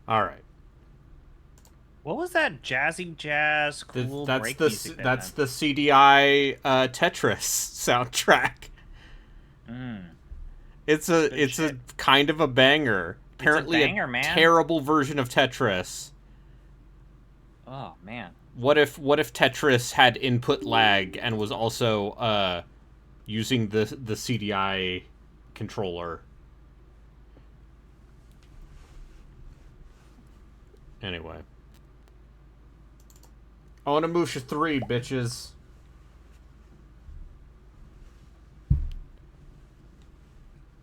All right. What was that jazzy jazz cool break music that That's time? the CDI Tetris soundtrack. Mm, good It's a shit. kind of a banger. It's a Apparently a banger, man. terrible version of Tetris. Oh man. What if Tetris had input lag and was also using the CDI controller? Anyway. Onimusha 3, bitches.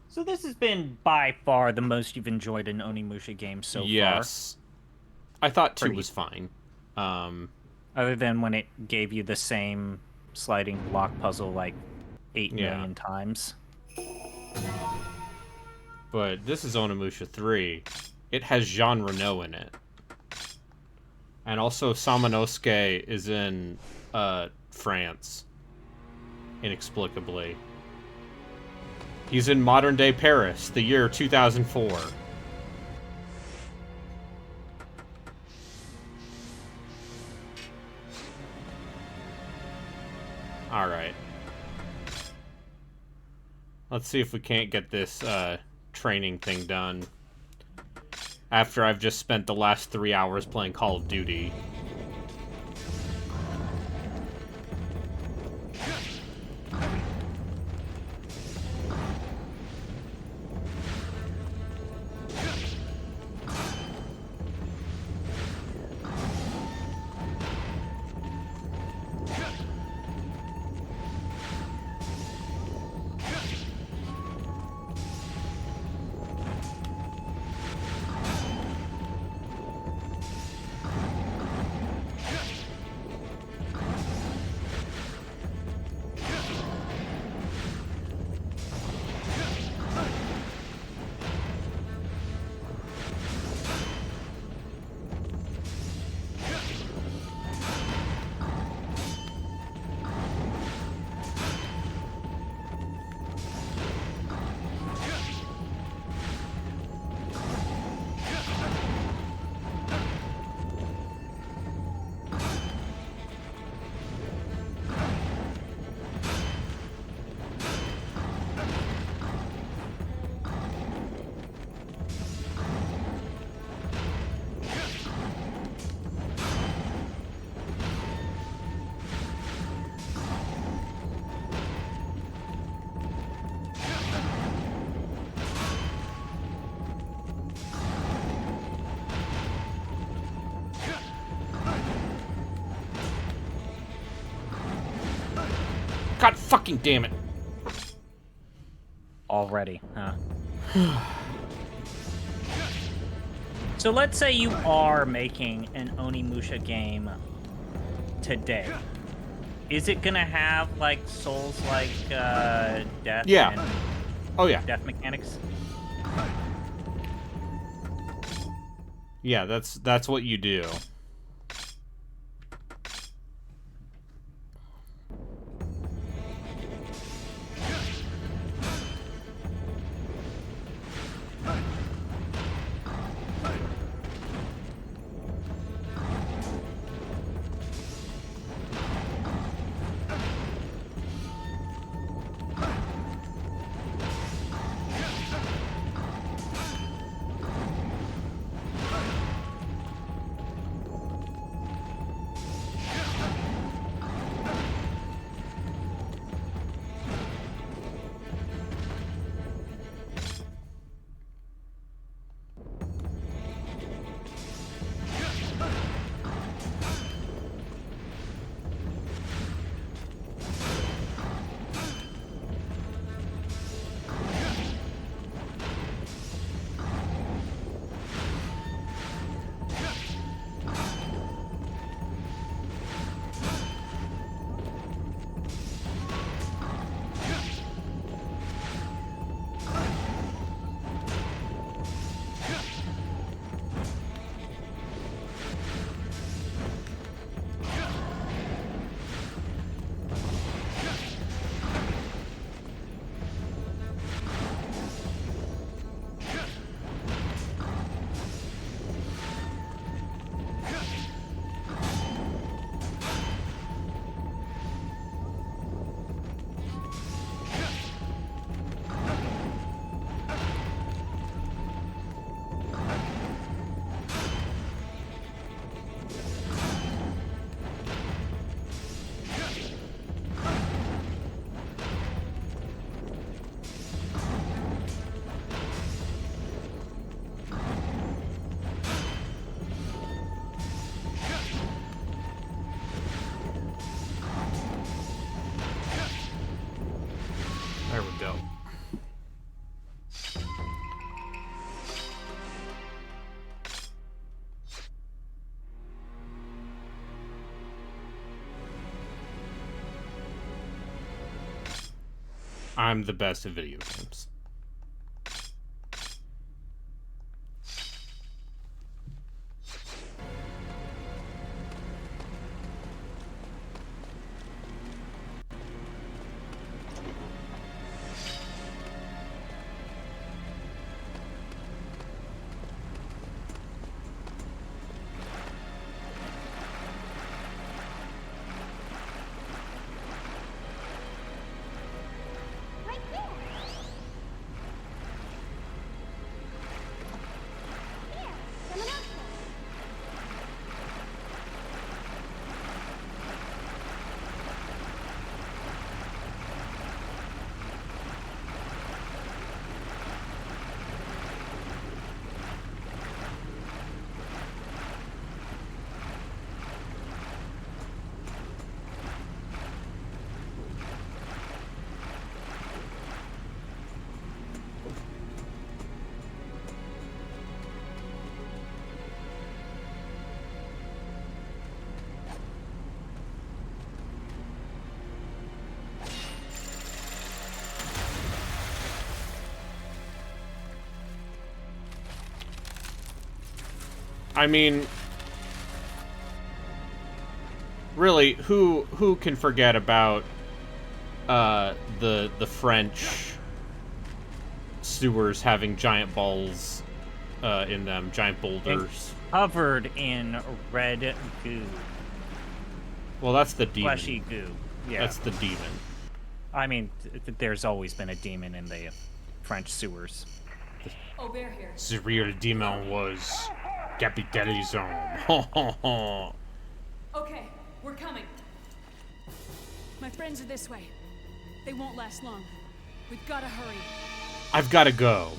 So this has been by far the most you've enjoyed an Onimusha game so far. Yes. I thought 2 Pretty, was fine. Um, other than when it gave you the same sliding block puzzle like 8 yeah. million times. But this is Onimusha 3. It has Jean Reno in it. And also Samonosuke is in France. Inexplicably. He's in modern day Paris, the year 2004. Alright. Let's see if we can't get this training thing done. After I've just spent the last 3 hours playing Call of Duty. God fucking damn it. Already, huh? So let's say you are making an Onimusha game today. Is it gonna have like Souls like death Yeah. and Oh yeah. death mechanics? Yeah, that's what you do. There we go. I'm the best at video games. I mean, really, who can forget about the French sewers having giant balls in them, giant boulders, covered in red goo. Well, that's the demon. Fleshy goo. Yeah, that's the demon. I mean, there's always been a demon in the French sewers. Aubert here. The real demon was capitalism. Okay, we're coming. My friends are this way. They won't last long. We've gotta hurry. I've gotta go.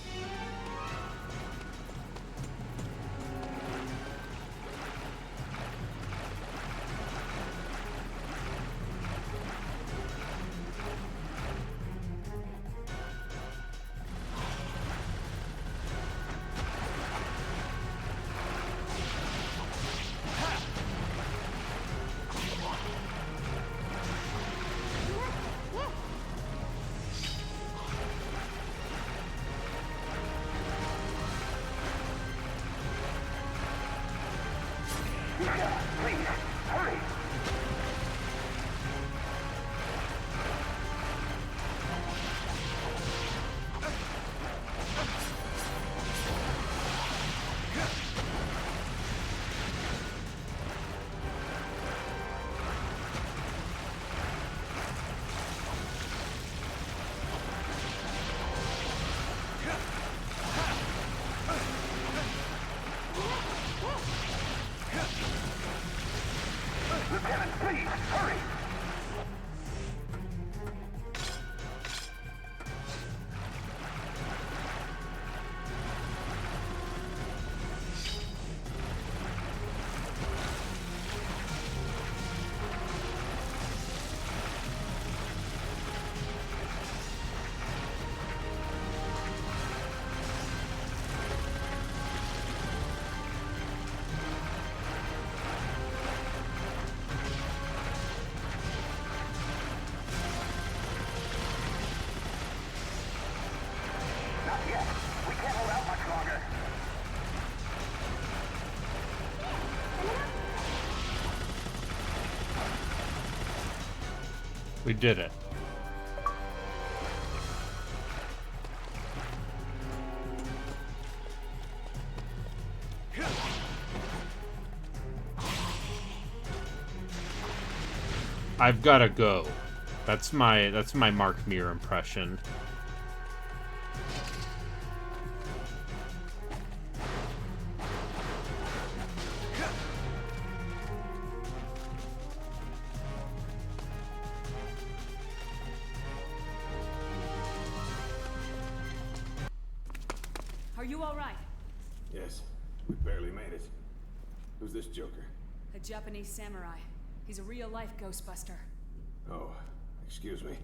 We did it. I've gotta go. That's my Mark Mir impression. Are you all right? Yes, we barely made it. Who's this Joker? A Japanese samurai. He's a real-life Ghostbuster. Oh, excuse me.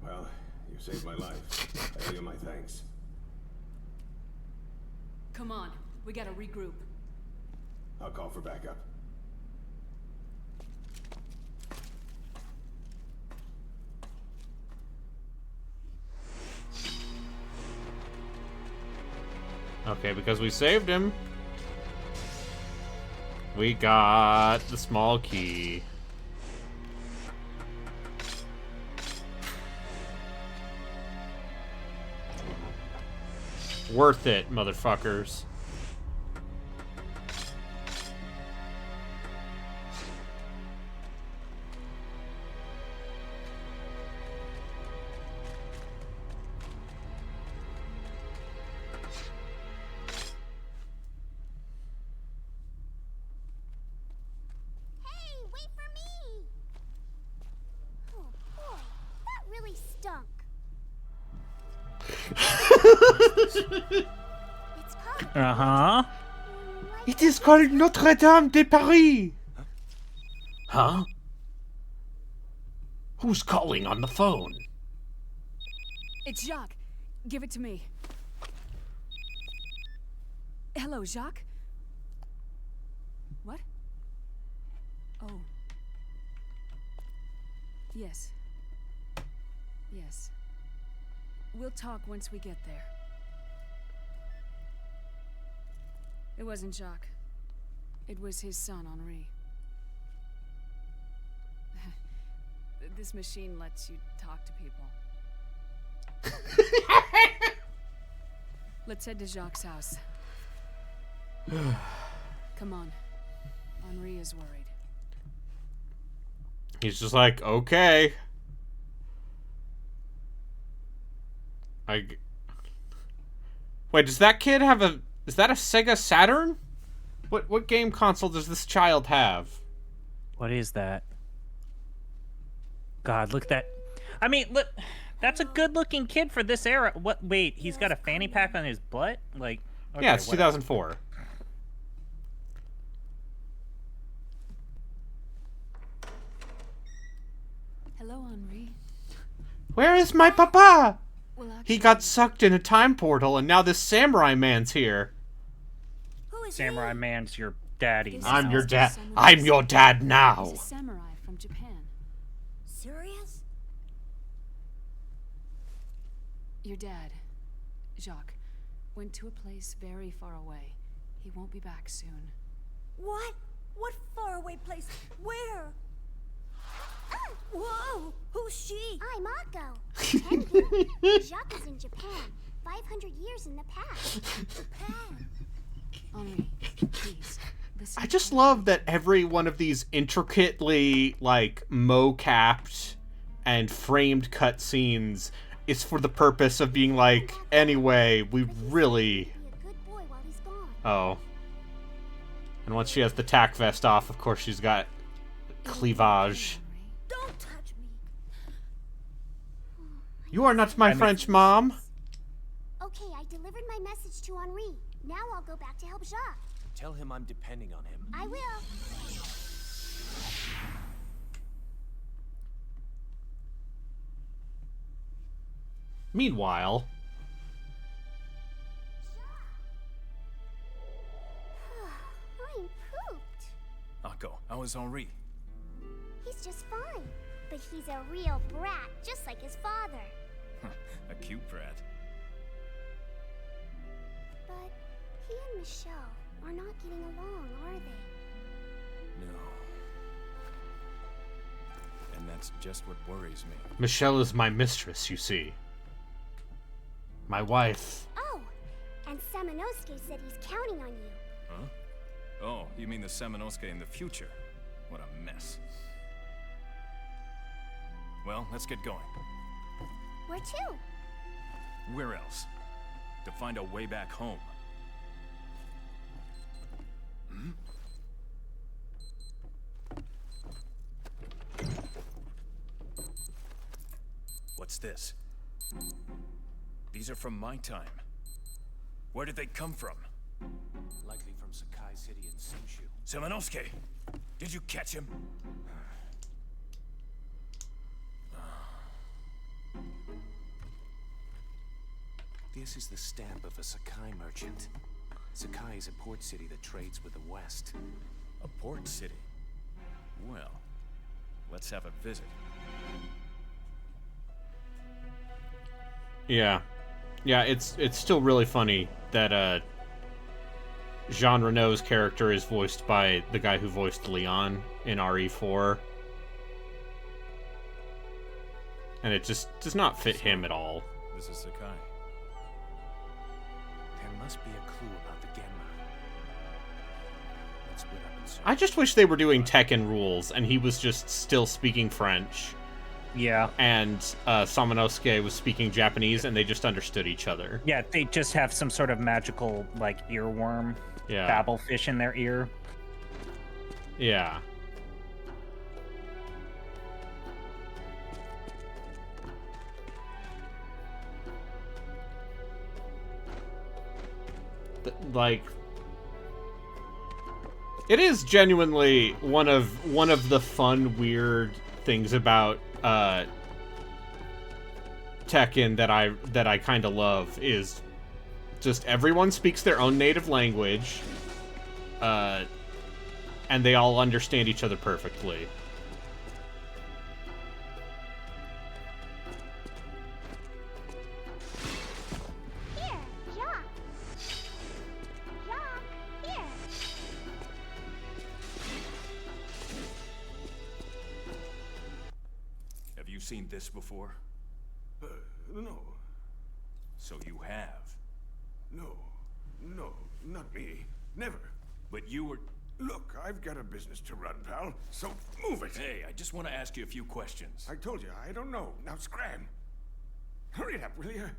Well, You saved my life. I owe you my thanks. Come on, we gotta regroup. I'll call for backup. Okay, because we saved him. We got the small key. Worth it, motherfuckers. Uh-huh. It is called Notre Dame de Paris. Huh? Who's calling on the phone? It's Jacques. Give it to me. Hello, Jacques? What? Oh. Yes. Yes. We'll talk once we get there. It wasn't Jacques. It was his son, Henri. This machine lets you talk to people. Let's head to Jacques' house. Come on. Henri is worried. He's just like, okay. Wait, does that kid have a... Is that a Sega Saturn? What game console does this child have? What is that? God, look at that. I mean, look, that's a good-looking kid for this era. What? Wait, he's got a fanny pack on his butt? Like, okay, Yeah, it's whatever. 2004. Hello, Henri. Where is my papa? Well, He got sucked in a time portal, and now this samurai man's here. Who is Samurai man's your daddy. This now. I'm your Mr. dad. Samonosuke. I'm your dad now. He's a samurai from Japan. Serious? Your dad, Jacques, went to a place very far away. He won't be back soon. What? What faraway place? Where? Whoa! Who's she? I'm Akko. Tengu. Jacques is in Japan. 500 years in the past. Japan. Henri, please, listen. I just love that every one of these intricately, like, mo-capped and framed cutscenes is for the purpose of being like, anyway, we really... Be a good boy while he's gone. Oh. And once she has the tack vest off, of course she's got cleavage. Don't touch me. You are not my French mom. Okay, I delivered my message to Henri. Now I'll go back to help Jacques. Tell him I'm depending on him. I will. Meanwhile... I'm pooped. Akko, how is Henri? He's just fine. But he's a real brat, just like his father. A cute brat. But he and Michelle are not getting along, are they? No. And that's just what worries me. Michelle is my mistress, you see. My wife. Oh, and Samonosuke said he's counting on you. Huh? Oh, you mean the Samonosuke in the future? What a mess. Well, let's get going. Where to? Where else? To find a way back home. Hmm? What's this? These are from my time. Where did they come from? Likely from Sakai City and Senshu. Samonosuke! Did you catch him? This is the stamp of a Sakai merchant. Sakai is a port city that trades with the West. A port city? Well, let's have a visit. Yeah. Yeah, it's still really funny that Jean Reno's character is voiced by the guy who voiced Leon in RE4. And it just does not fit him at all. This is Sakai. There must be a clue about the Genma. Let's split up and search. I just wish they were doing Tekken rules and he was just still speaking French. Yeah. And Samonosuke was speaking Japanese and they just understood each other. Yeah, they just have some sort of magical, like, earworm. Yeah. Babblefish in their ear. Yeah. Like, it is genuinely one of the fun, weird things about Tekken that I kind of love is just everyone speaks their own native language, and they all understand each other perfectly. Here, Jacques. Jacques, here. Have you seen this before? No. So you have. No. No, not me. Never. But you were... Look, I've got a business to run, pal, so move it. Hey, I just want to ask you a few questions. I told you, I don't know. Now scram. Hurry it up, will you?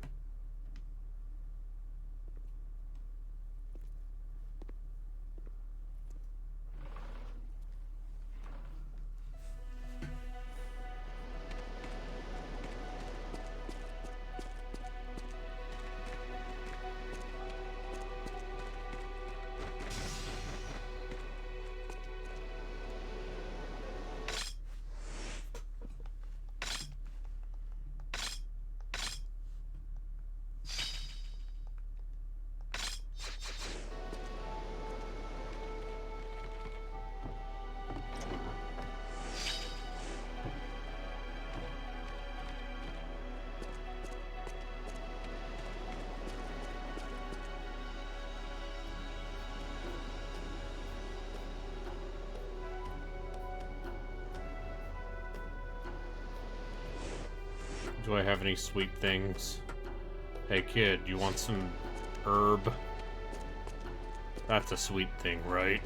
Do I have any sweet things? Hey kid, you want some herb? That's a sweet thing, right?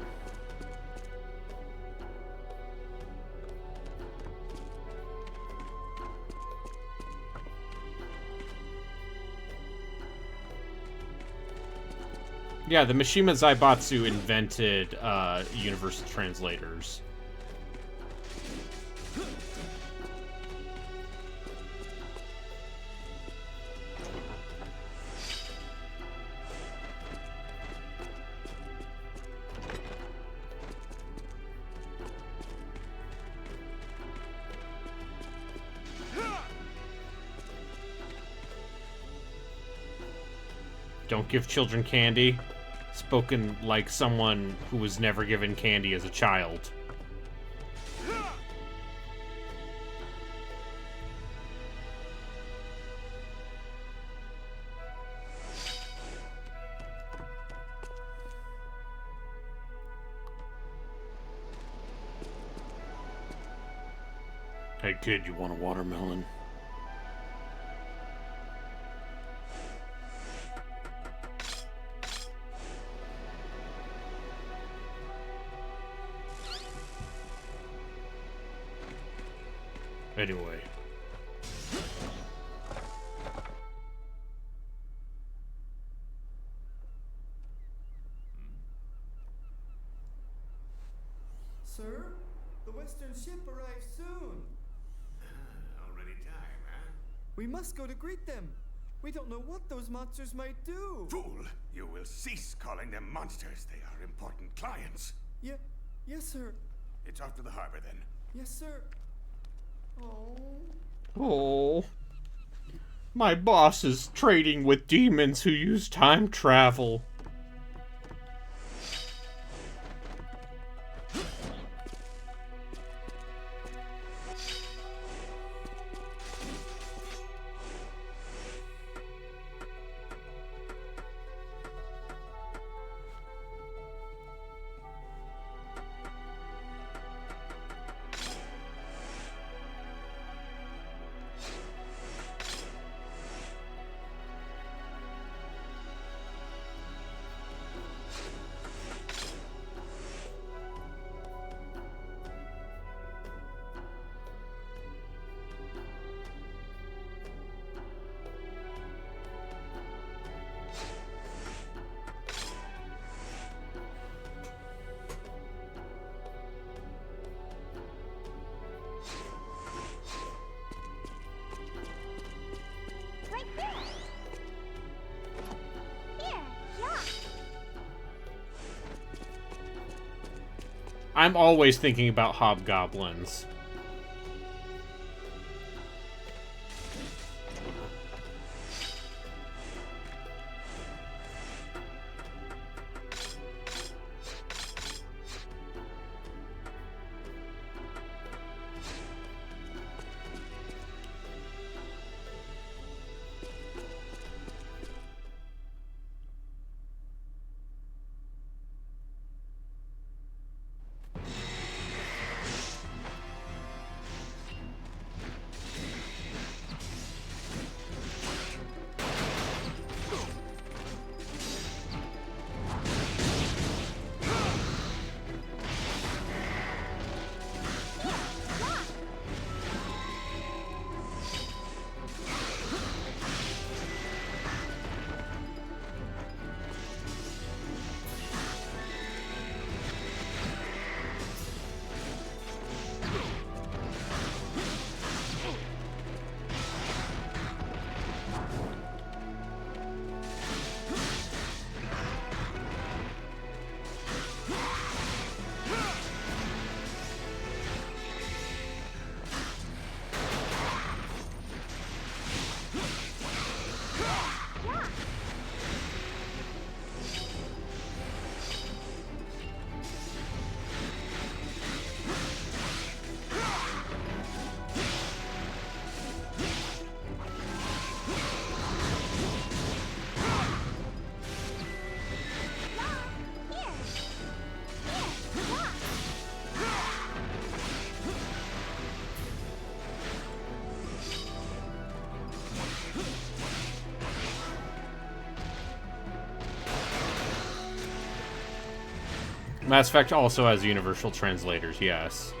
Yeah, the Mishima Zaibatsu invented universal translators. Don't give children candy. Spoken like someone who was never given candy as a child. Hey kid, you want a watermelon? Anyway. Sir, the Western ship arrives soon. Already time, huh? We must go to greet them. We don't know what those monsters might do. Fool! You will cease calling them monsters. They are important clients. Yes, sir. It's off to the harbor, then. Yes, sir. Oh. Oh. My boss is trading with demons who use time travel. Right there. Here, yeah. I'm always thinking about hobgoblins. Mass Effect also has universal translators, yes.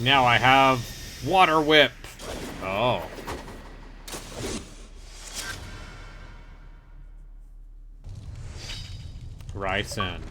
Now I have water whip. Oh. Ryzen.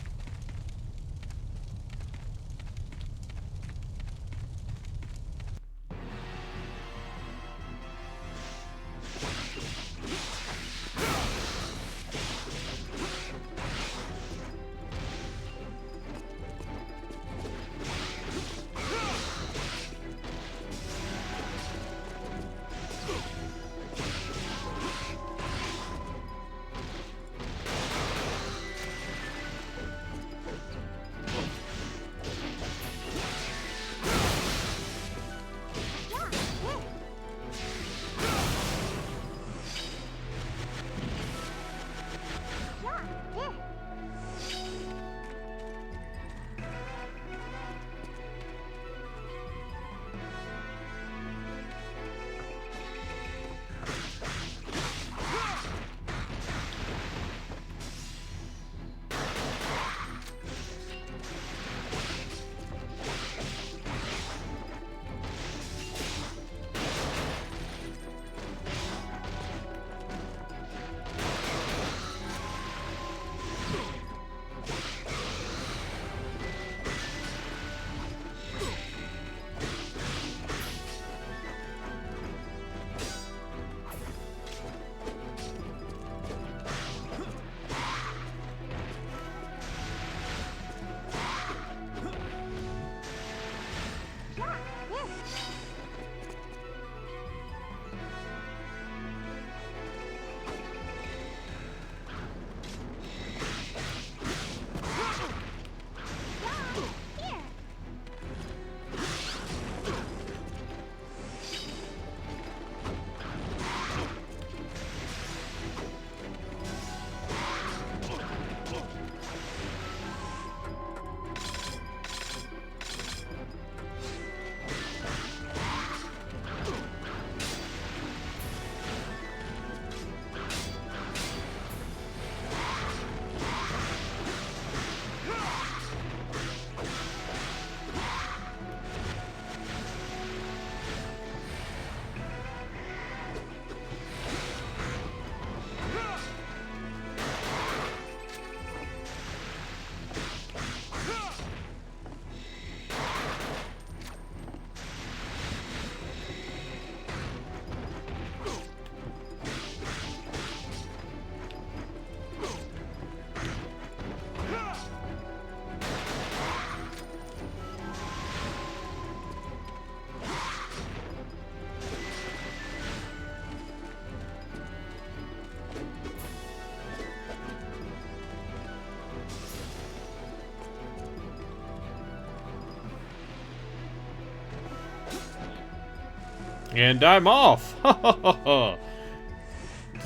And I'm off! To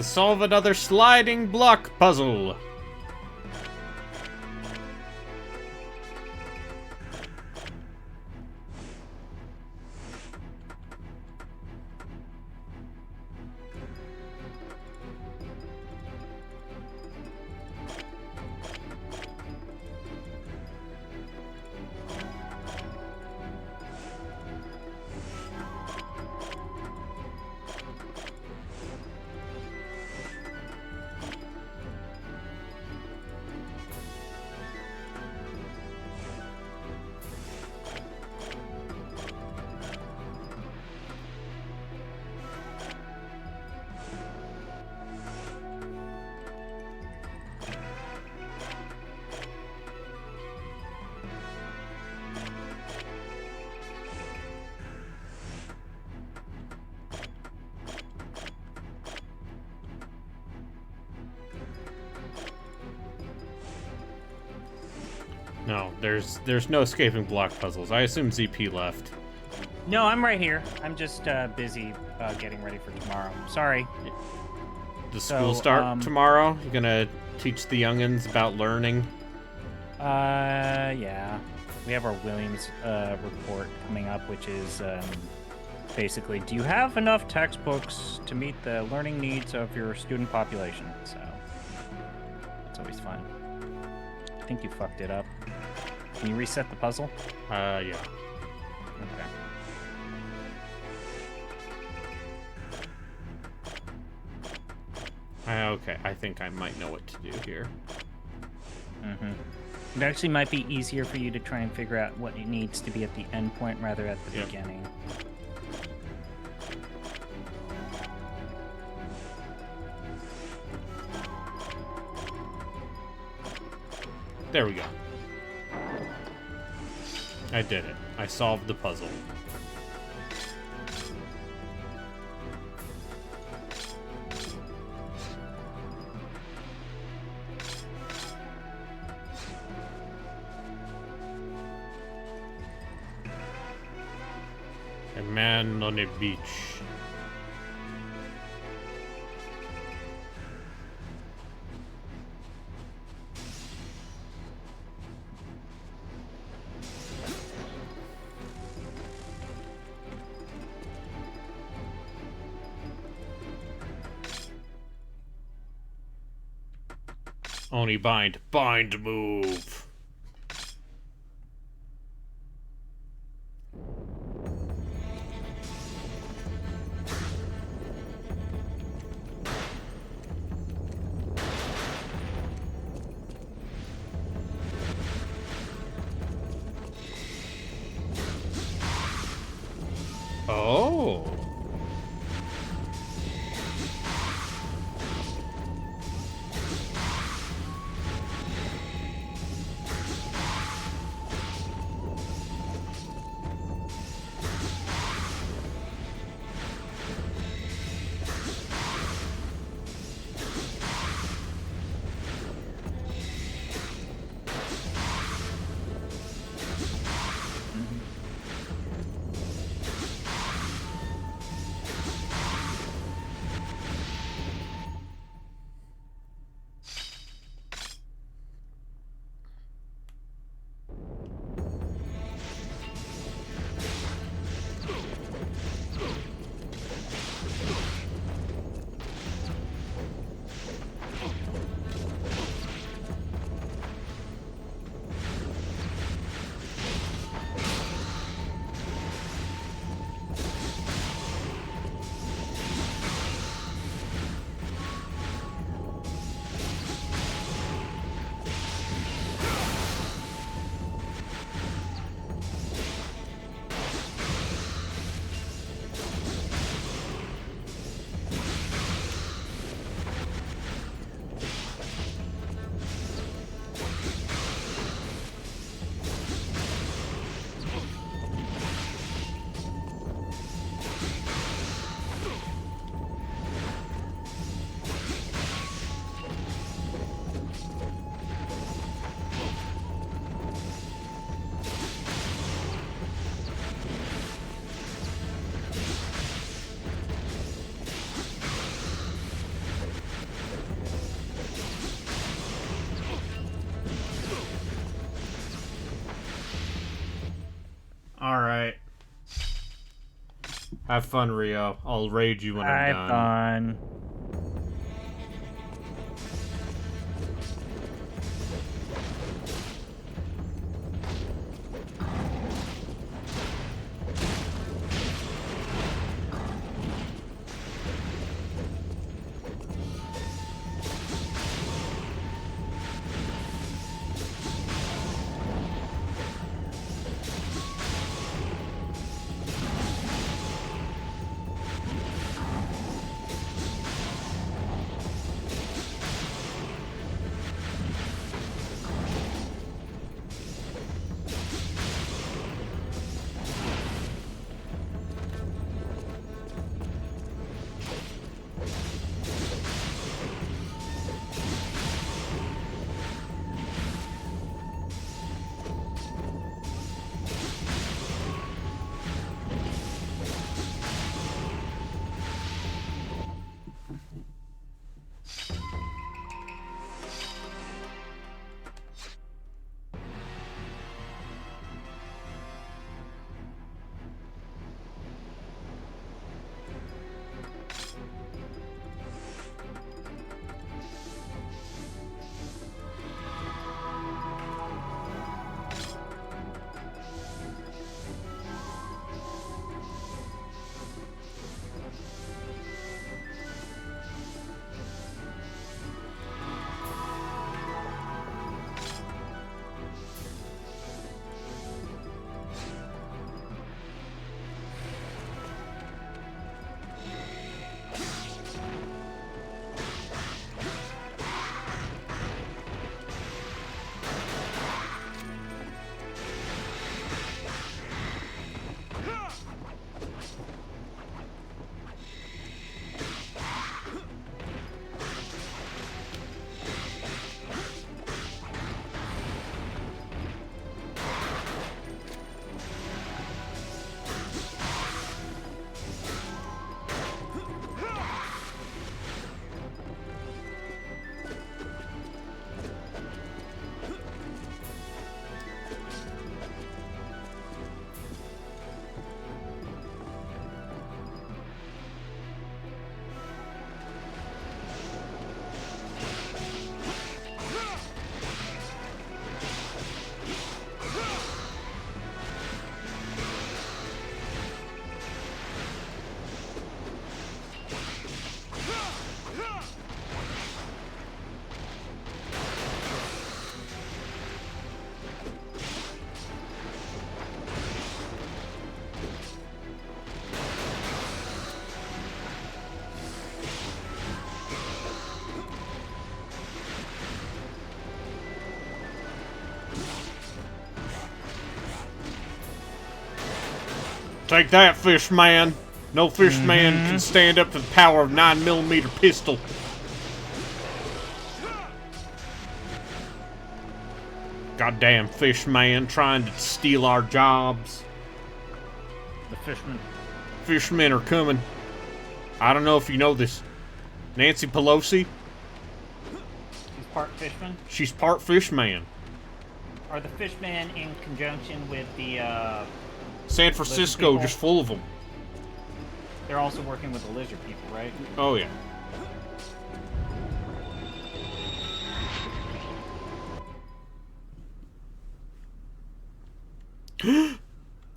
solve another sliding block puzzle. No, there's no escaping block puzzles. I assume ZP left. No, I'm right here. I'm just busy getting ready for tomorrow. Sorry. Does school start tomorrow? You gonna teach the youngins about learning? Yeah. We have our Williams report coming up, which is basically, do you have enough textbooks to meet the learning needs of your student population? So, that's always fun. I think you fucked it up. Can you reset the puzzle? Yeah. Okay. Okay, I think I might know what to do here. It actually might be easier for you to try and figure out what it needs to be at the end point rather at the beginning. There we go. I did it. I solved the puzzle. A man on a beach. Only bind move. Oh. Alright. Have fun, Rio. I'll raid you when I'm done. Have fun. Take that, fish man. No fish man can stand up to the power of 9mm pistol. Goddamn fish man trying to steal our jobs. The fisherman. Fishermen are coming. I don't know if you know this. Nancy Pelosi, He's part fishman. she's part fish man. Are the fishmen in conjunction with the, San Francisco people? just full of them. They're also working with the lizard people, right? Oh, yeah.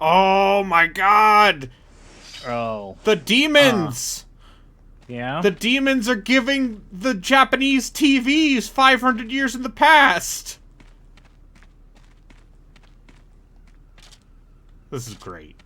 Oh my god! Oh. The demons! Yeah? The demons are giving the Japanese TVs 500 years in the past! This is great.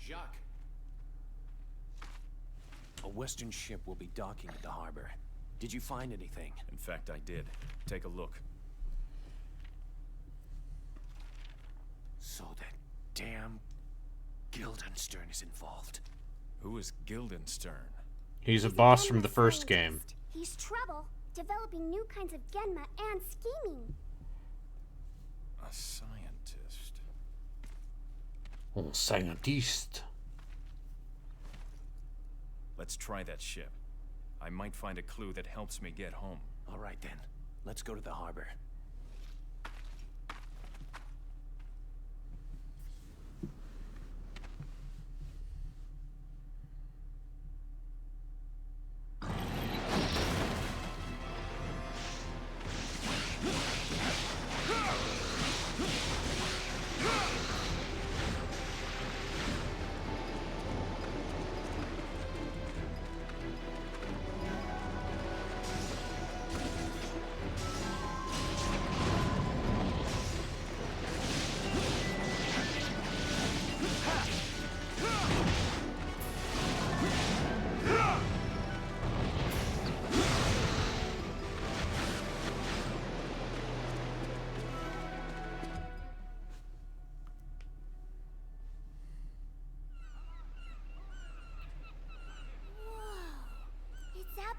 Jacques. A Western ship will be docking at the harbor. Did you find anything? In fact, I did. Take a look. So that damn Guildenstern is involved. Who is Guildenstern? He's a boss from the first game. He's trouble, developing new kinds of Genma and scheming. A scientist. Un scientiste. Let's try that ship. I might find a clue that helps me get home. All right then. Let's go to the harbor.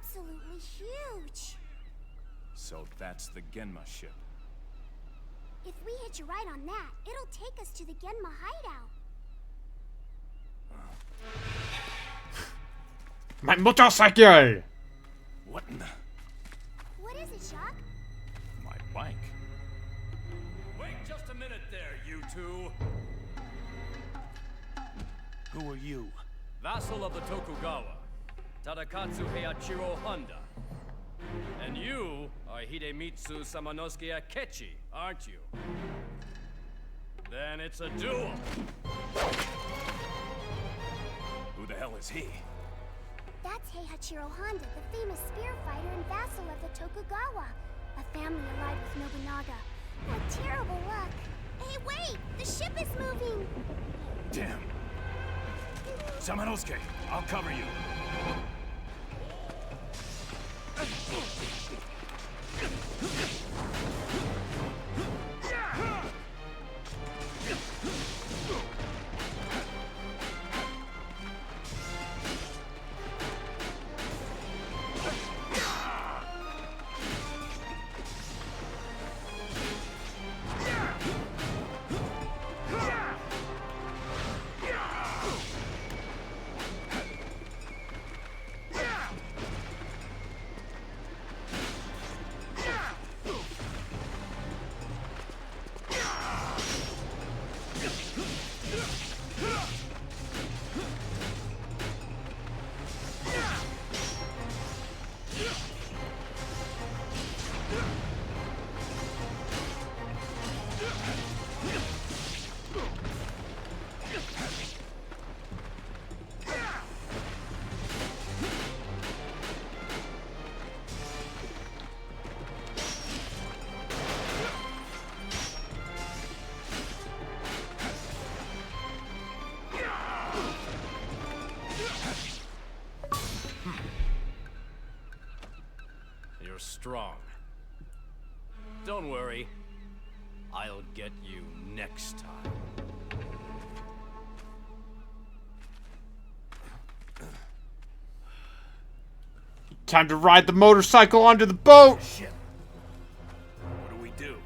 Absolutely huge. So that's the Genma ship. If we hitch a ride on that, it'll take us to the Genma hideout. My motorcycle! What in the... What is it, Jacques? My bike? Wait just a minute there, you two. Who are you? Vassal of the Tokugawa, Tadakatsu Heiachiro Honda. And you are Hidemitsu Samonosuke Akechi, aren't you? Then it's a duel. Who the hell is he? That's Heiachiro Honda, the famous spear fighter and vassal of the Tokugawa. A family allied with Nobunaga. What terrible luck. Hey, wait! The ship is moving! Damn. Samonosuke, I'll cover you. Don't worry. I'll get you next time. Time to ride the motorcycle onto the boat! Shit. What do we do?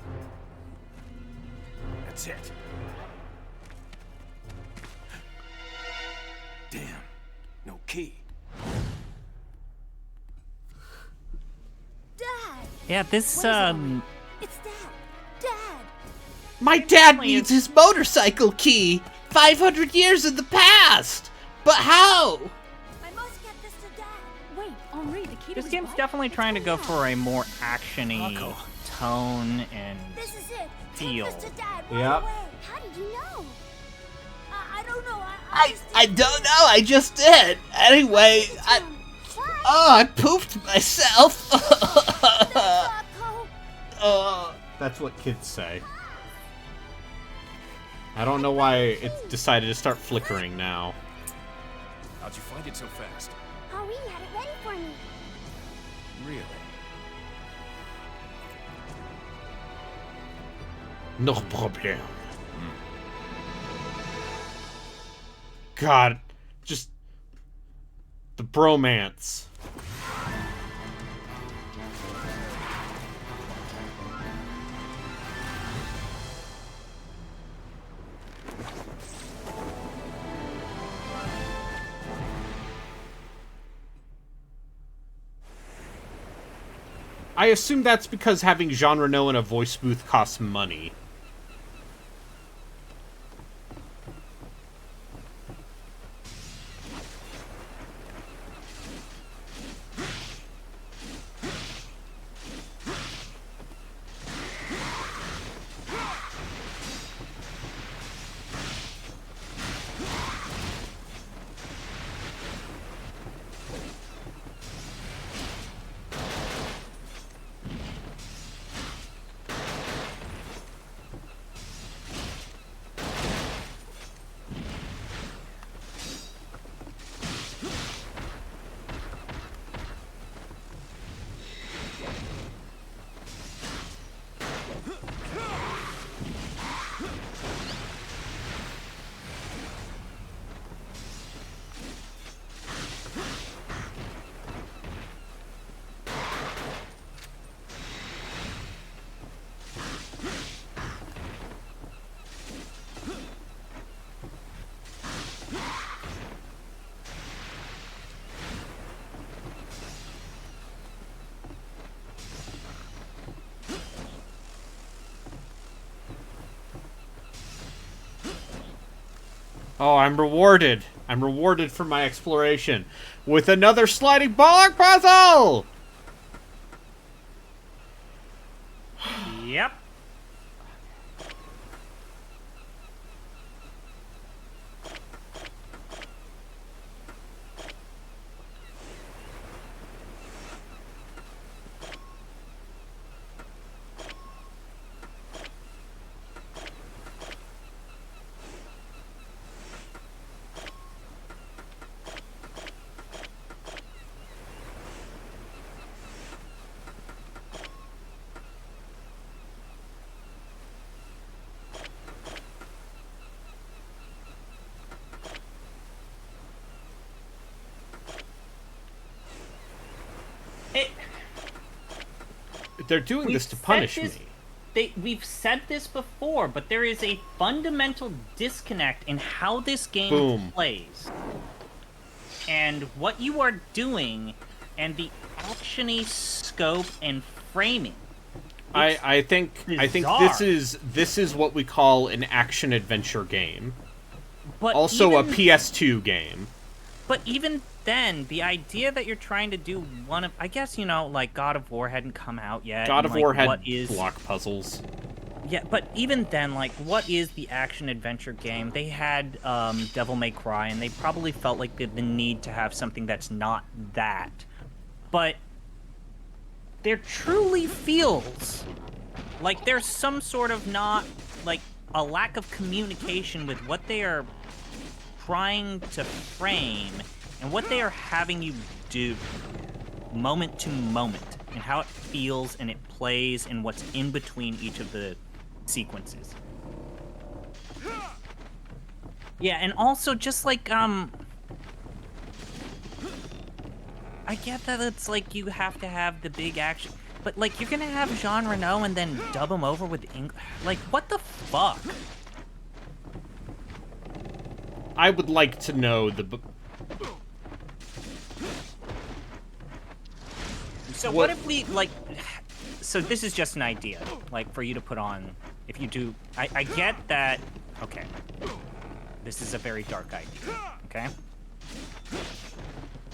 That's it. Damn. No key. Dad! Yeah, this, It's Dad. Dad! My dad needs his motorcycle key! 500 years in the past! But how? I must get this to Dad. Wait, Henri, the key to This his game's bike? definitely It's trying to go Dad. for a more action-y tone and This is it. feel. Take this to Dad right Yep. away. How did you know? I don't know. I don't know, I just did. Anyway, I pooped myself. That's what kids say. I don't know why it decided to start flickering now. How'd you find it so fast? Henri had it ready for me. Really? No problem. God, just the bromance. I assume that's because having Jean Reno in a voice booth costs money. Oh, I'm rewarded. I'm rewarded for my exploration with another sliding block puzzle! Yep. They're doing this to punish me. We've said this before, but there is a fundamental disconnect in how this game Boom. plays. And what you are doing, and the actiony scope and framing. I think bizarre. this is what we call an action adventure game. But Also even, a PS2 game. But even then, the idea that you're trying to do one of, I guess, you know, like God of War hadn't come out yet. God and, of like, War had what is, block puzzles. Yeah, but even then, like, what is the action adventure game? They had Devil May Cry, and they probably felt like the need to have something that's not that. But there truly feels like there's some sort of not, like, a lack of communication with what they are trying to frame and what they are having you do moment to moment. and how it feels and it plays and what's in between each of the sequences. Yeah, and also just like I get that it's like you have to have the big action, but like you're gonna have Jean Reno and then dub him over with English. Like what the fuck? I would like to know the. So what if we like? So this is just an idea, like for you to put on. If you do, I get that. Okay, this is a very dark idea. Okay.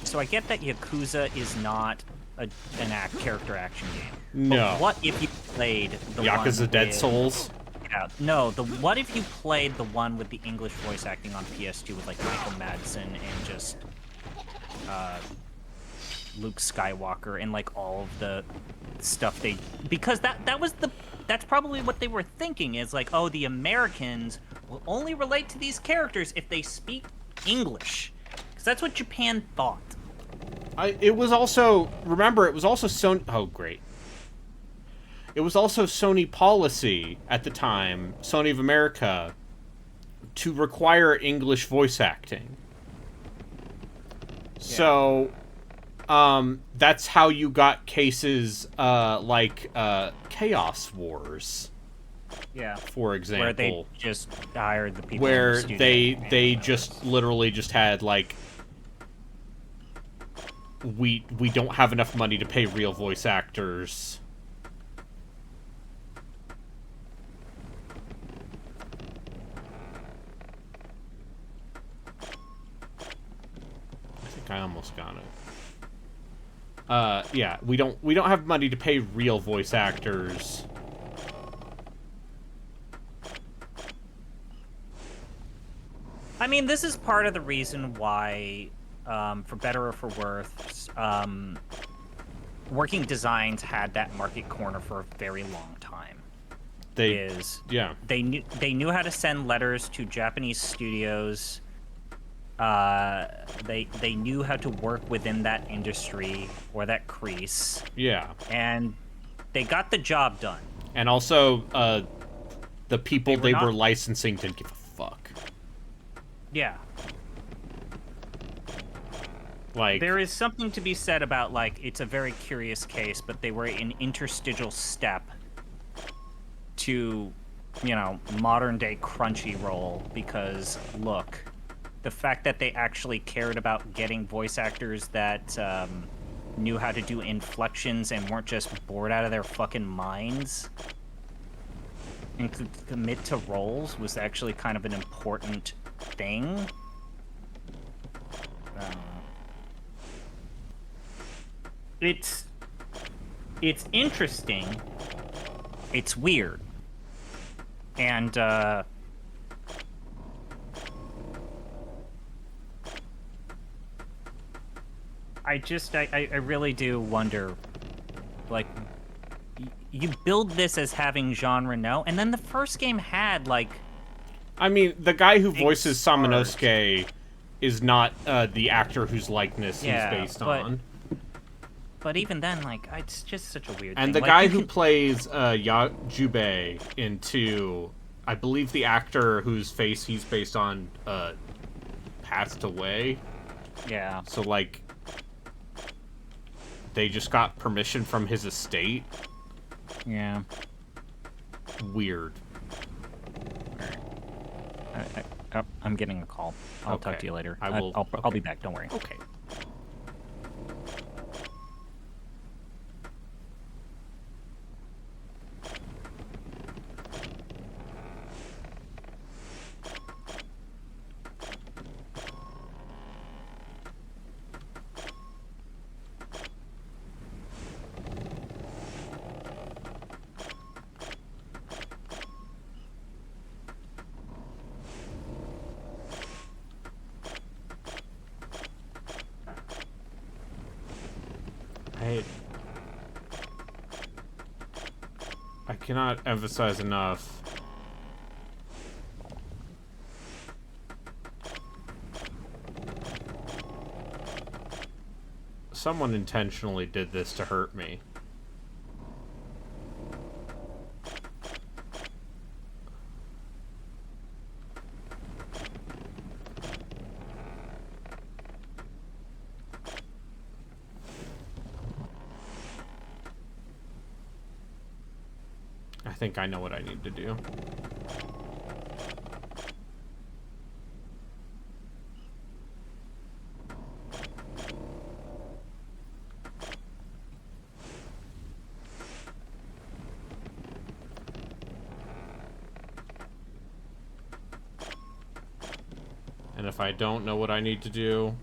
So I get that Yakuza is not an character action game. No. But what if you played the Yakuza one Dead with, Souls? Yeah. No. What if you played the one with the English voice acting on PS2 with like Michael Madsen and just Luke Skywalker and like all of the stuff because that's probably what they were thinking is like, oh, the Americans will only relate to these characters if they speak English, because that's what Japan thought. It was also Sony. Oh, great. It was also Sony policy at the time, Sony of America, to require English voice acting. Yeah. So, that's how you got cases like Chaos Wars. Yeah. For example, where they just hired the people. Where in the studio they just literally just had like, we don't have enough money to pay real voice actors. I think I almost got it. Yeah, we don't have money to pay real voice actors. I mean, this is part of the reason why, for better or for worse, Working Designs had that market corner for a very long time. They knew how to send letters to Japanese studios. They knew how to work within that industry or that crease. Yeah. And they got the job done. And also, the people they were licensing didn't give a fuck. Yeah. Like, there is something to be said about, like, it's a very curious case, but they were an interstitial step to, you know, modern-day Crunchyroll, because, look, the fact that they actually cared about getting voice actors that knew how to do inflections and weren't just bored out of their fucking minds and could commit to roles was actually kind of an important thing. It's interesting. It's weird. And, I really do wonder, like, you build this as having Jean Reno, and then the first game had, like... I mean, the guy who voices Samonosuke is not the actor whose likeness he's based on. But even then, like, it's just such a weird thing. And the like, guy who plays Yajube in 2, I believe the actor whose face he's based on passed away. Yeah. So, like, they just got permission from his estate. Yeah. Weird. Alright. I'm getting a call. I'll talk to you later. I'll be back, don't worry. Okay. I cannot emphasize enough. Someone intentionally did this to hurt me. I think I know what I need to do. And if I don't know what I need to do,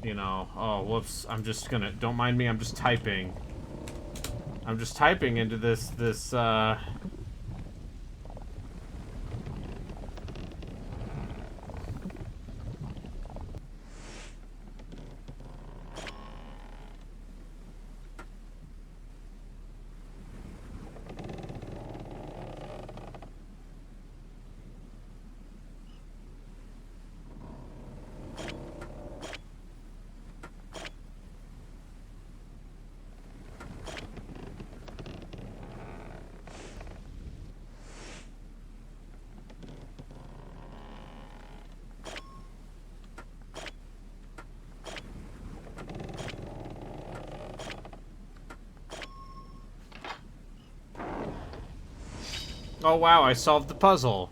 you know, oh, whoops, I'm just gonna, don't mind me, I'm just typing. I'm just typing into this, oh wow, I solved the puzzle.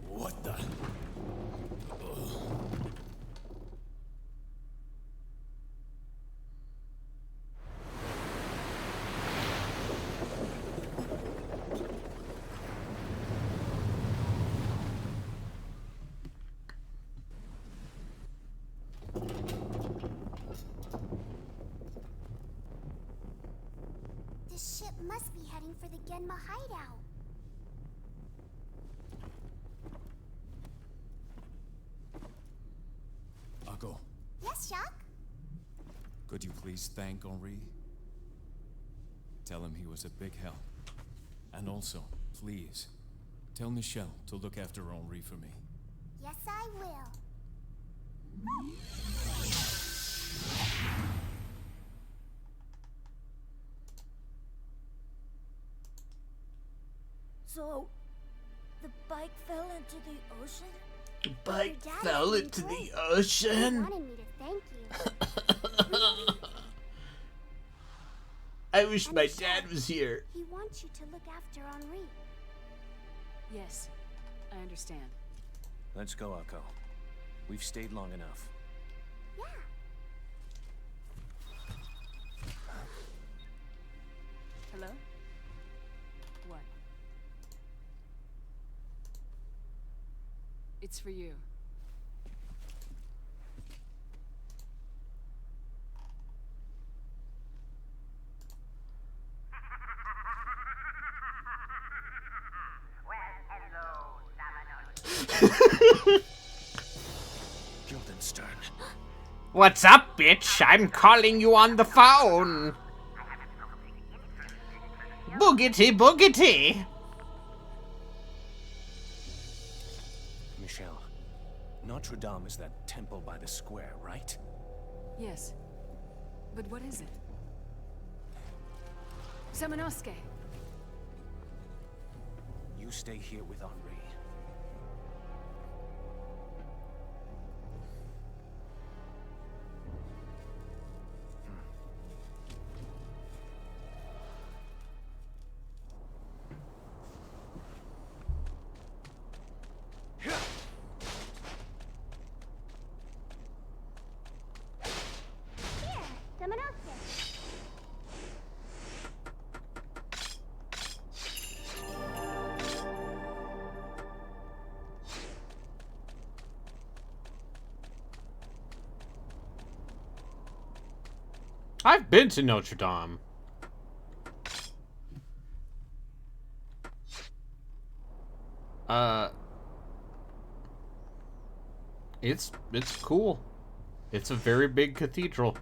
What the? The ship must be heading for the Genma hideout. Ako, Yes, Jacques? could you please thank Henri? Tell him he was a big help. And also, please, tell Michelle to look after Henri for me. Yes, I will. So, the bike fell into the ocean? The bike fell into the He ocean. wanted me to thank you. I wish And my Michelle, dad was here. He wants you to look after Henri. Yes, I understand. Let's go, Ako. We've stayed long enough. Yeah. Hello? What? It's for you. Guildenstern. What's up, bitch? I'm calling you on the phone. Boogity boogity. Michelle, Notre Dame is that temple by the square, right? Yes. But what is it? Samonosuke! You stay here with Henri. Here, Samonosuke. I've been to Notre Dame. It's cool. It's a very big cathedral.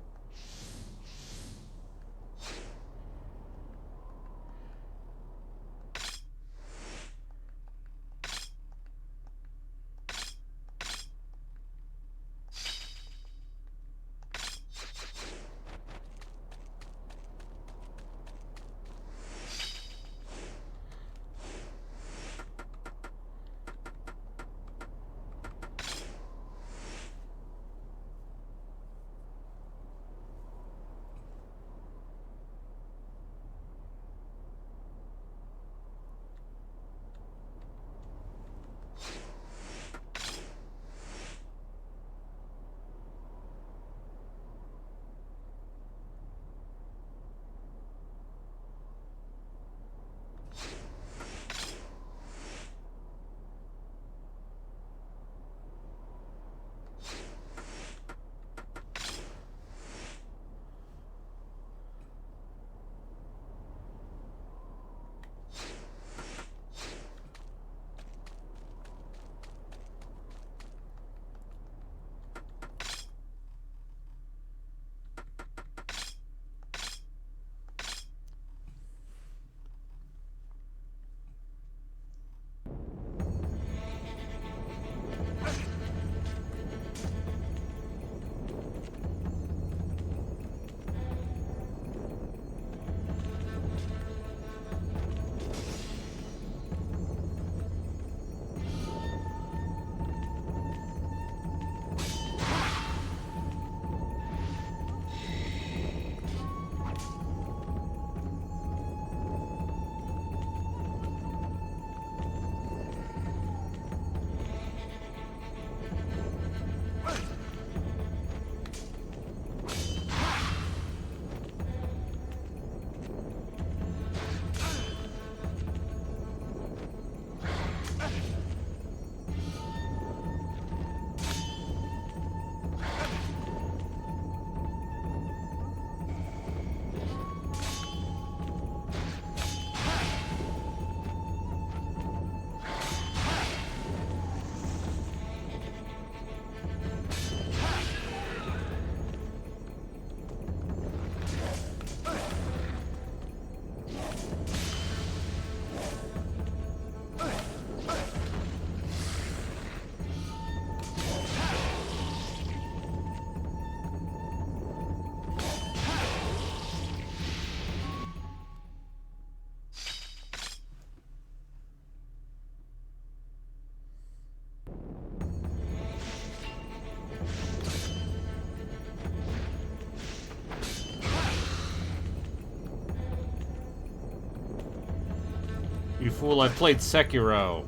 You fool, I played Sekiro.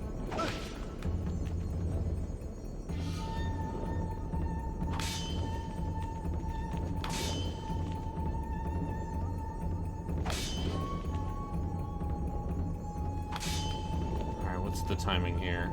Alright, what's the timing here?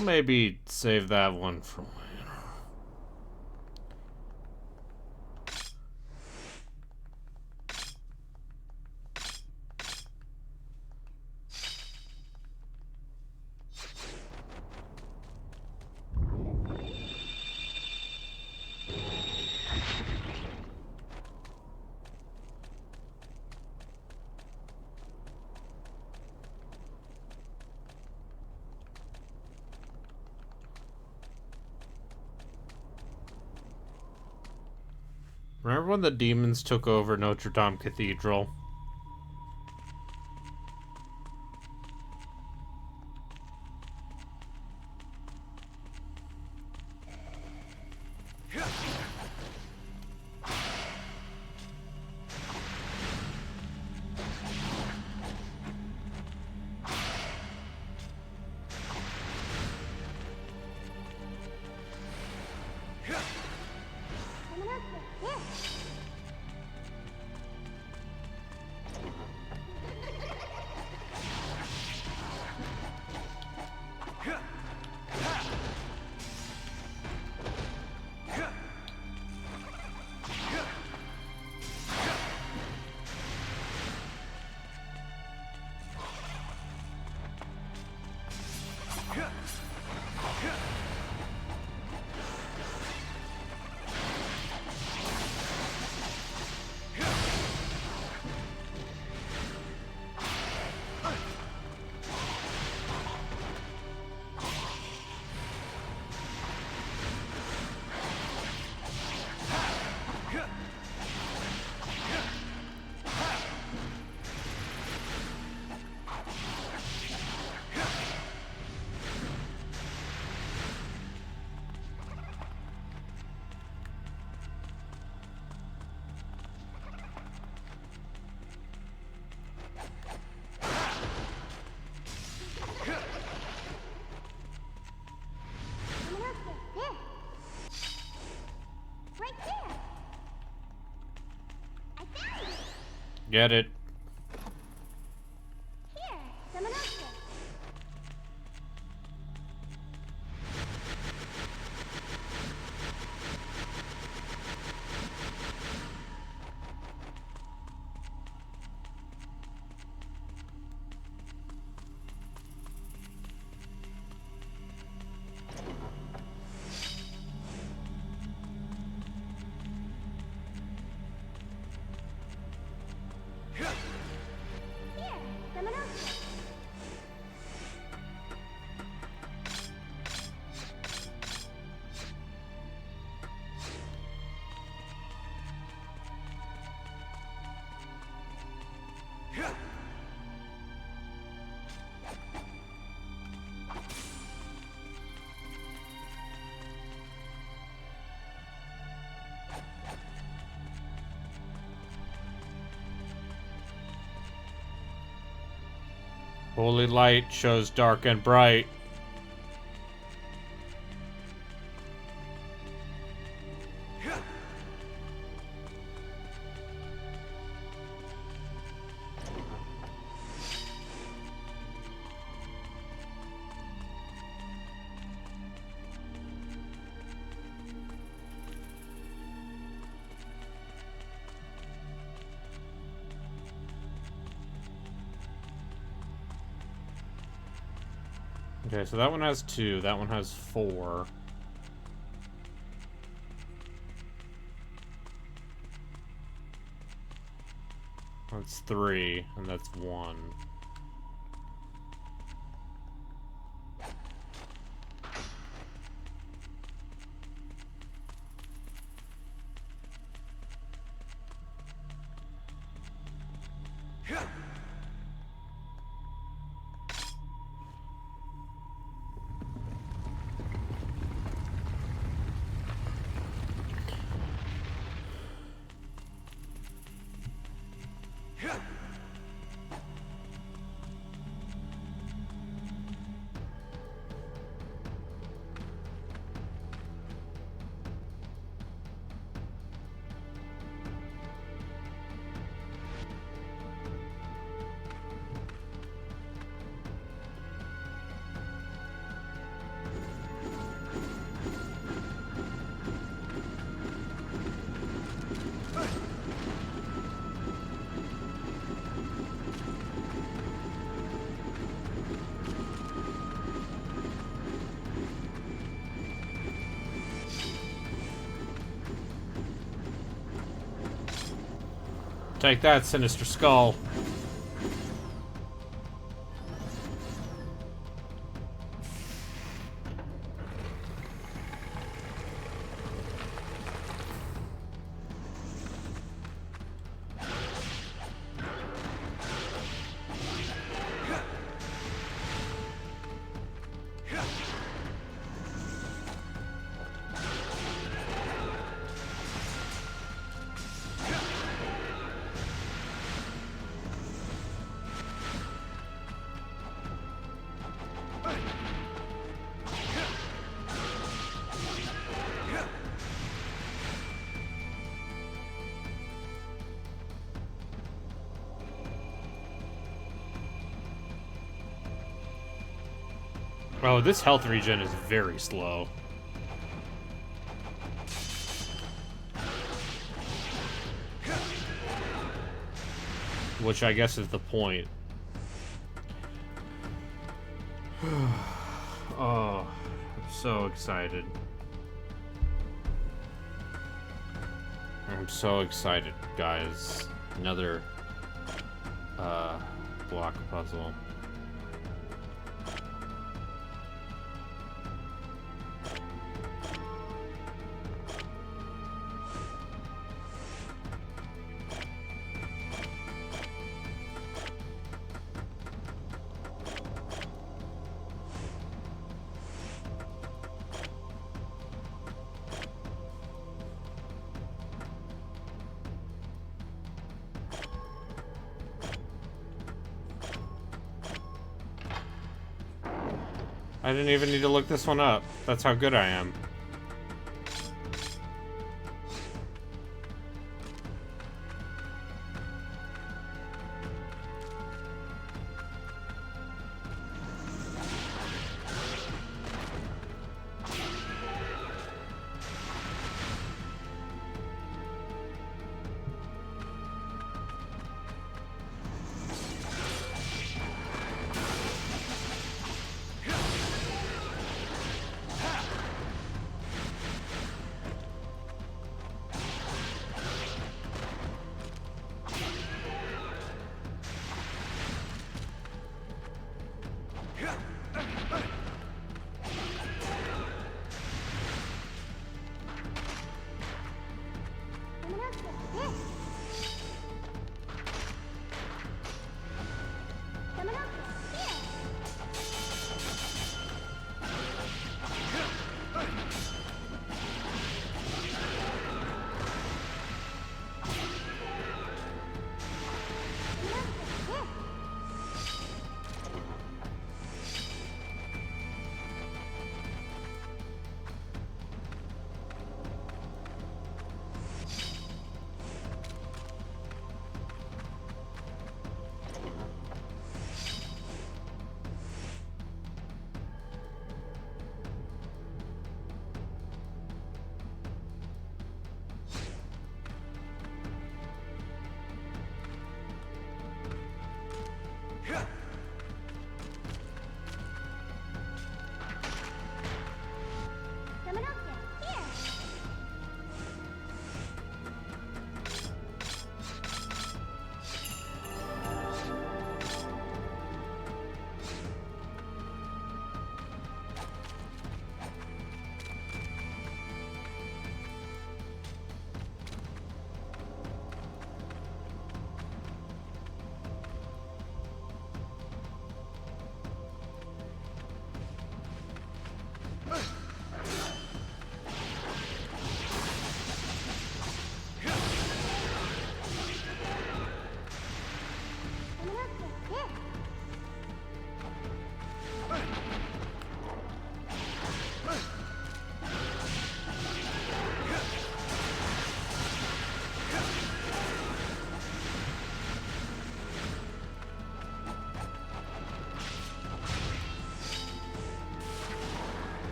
We'll maybe save that one for later. Remember when the demons took over Notre Dame Cathedral? Get it. Here, Samonosuke. Here, Samonosuke. Holy light shows dark and bright. Okay, so that one has 2, that one has 4. That's 3, and that's 1. Take that, Sinister Skull. Oh, this health regen is very slow. Which I guess is the point. Oh, I'm so excited. I'm so excited, guys. Another block puzzle. I didn't even need to look this one up. That's how good I am.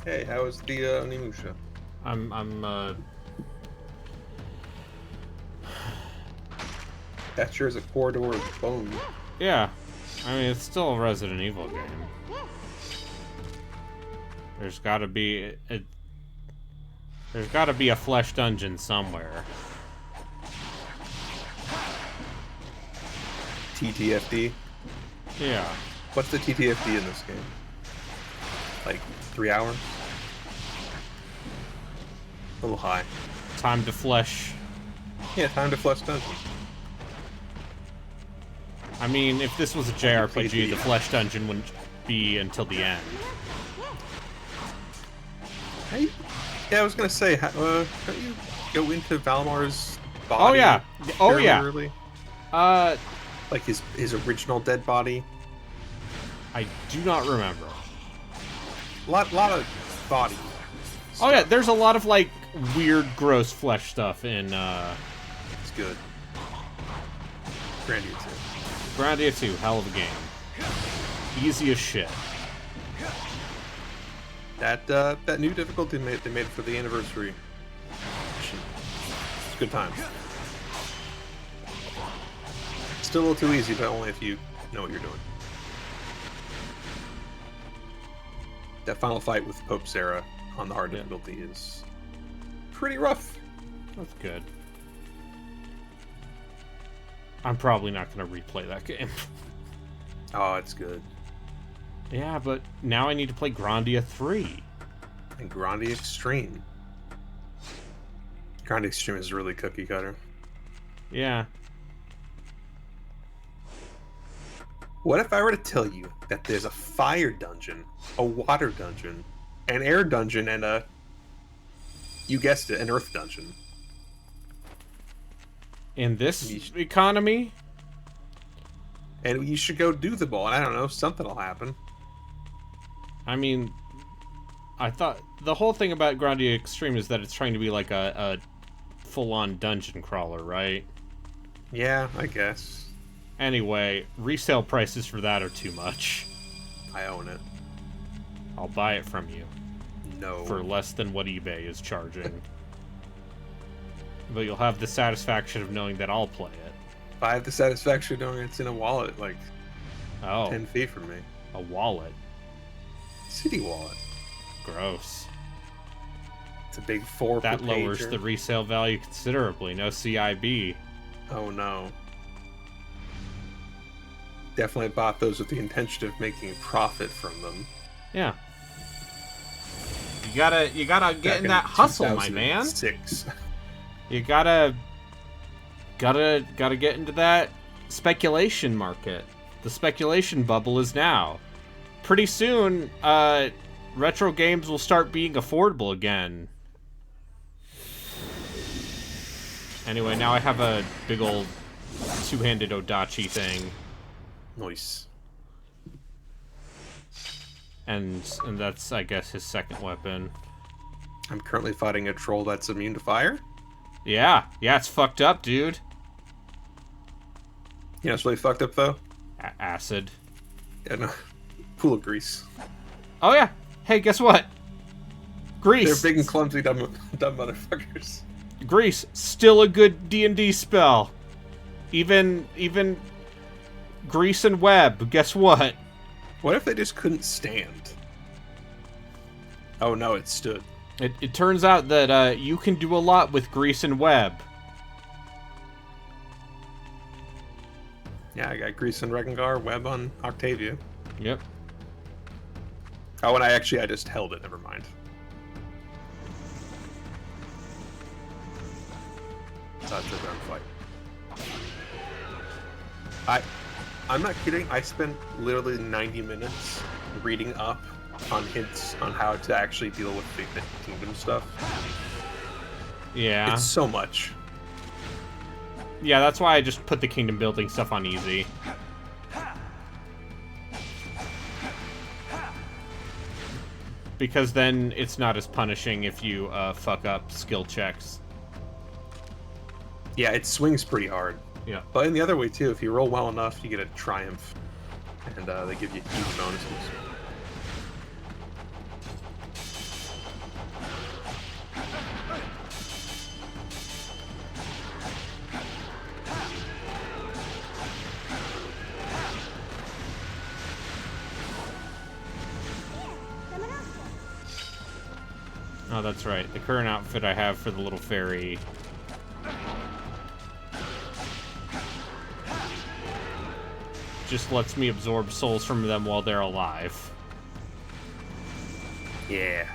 Hey, how was the Onimusha? I'm That sure is a corridor of bone. Yeah. I mean, it's still a Resident Evil game. There's gotta be a flesh dungeon somewhere. TTFD? Yeah. What's the TTFD in this game? Like 3 hours? A little high. Time to flesh. Yeah, time to flesh dungeon. I mean, if this was a JRPG, the flesh dungeon wouldn't be until the end. Hey, yeah, I was gonna say, don't you go into Valmar's body? Oh yeah, oh yeah. Early? Like his original dead body. I do not remember. Lot of body. Oh yeah, there's a lot of like weird, gross flesh stuff in. It's good. Grandia 2. Grandia 2, hell of a game. Easy as shit. That new difficulty they made for the anniversary. It's good times. Still a little too easy, but only if you know what you're doing. That final fight with Pope Sarah on the hard difficulty is pretty rough. That's good. I'm probably not going to replay that game. Oh, it's good. Yeah, but now I need to play Grandia 3. And Grandia Extreme. Grandia Extreme is really cookie cutter. Yeah. What if I were to tell you that there's a fire dungeon, a water dungeon, an air dungeon, and a... You guessed it, an earth dungeon. In this economy? And you should go do the ball, and I don't know, something will happen. I mean, I thought the whole thing about Grandia Extreme is that it's trying to be like a full-on dungeon crawler, right? Yeah, I guess. Anyway, resale prices for that are too much. I own it. I'll buy it from you. No. For less than what eBay is charging. But you'll have the satisfaction of knowing that I'll play it. I have the satisfaction of knowing it's in a wallet, like 10 feet from me. A wallet? City wallet. Gross. It's a big 4 per That lowers pager. the resale value considerably. No CIB. Oh no. Definitely bought those with the intention of making a profit from them. Yeah. You gotta get in that hustle, my man. 2006. You gotta get into that speculation market. The speculation bubble is now. Pretty soon, retro games will start being affordable again. Anyway, now I have a big old two-handed Odachi thing. Nice. And that's, I guess, his second weapon. I'm currently fighting a troll that's immune to fire. Yeah, it's fucked up, dude. You know, it's really fucked up though. Acid. Yeah, no. Pool of grease. Oh yeah. Hey, guess what? Grease. They're big and clumsy, dumb motherfuckers. Grease, still a good D&D spell. Even Grease and Web. Guess what? What if they just couldn't stand? Oh no, it stood. It turns out that you can do a lot with Grease and Web. Yeah, I got Grease and Regengar, Web on Octavia. Yep. Oh, and I just held it. Never mind. So that's a gunfight. I'm not kidding. I spent literally 90 minutes reading up on hints on how to actually deal with the kingdom stuff. Yeah. It's so much. Yeah, that's why I just put the kingdom building stuff on easy. Because then it's not as punishing if you fuck up skill checks. Yeah, it swings pretty hard. Yeah. But in the other way too, if you roll well enough, you get a triumph. And they give you huge bonuses. Oh, that's right. The current outfit I have for the little fairy... just lets me absorb souls from them while they're alive. Yeah.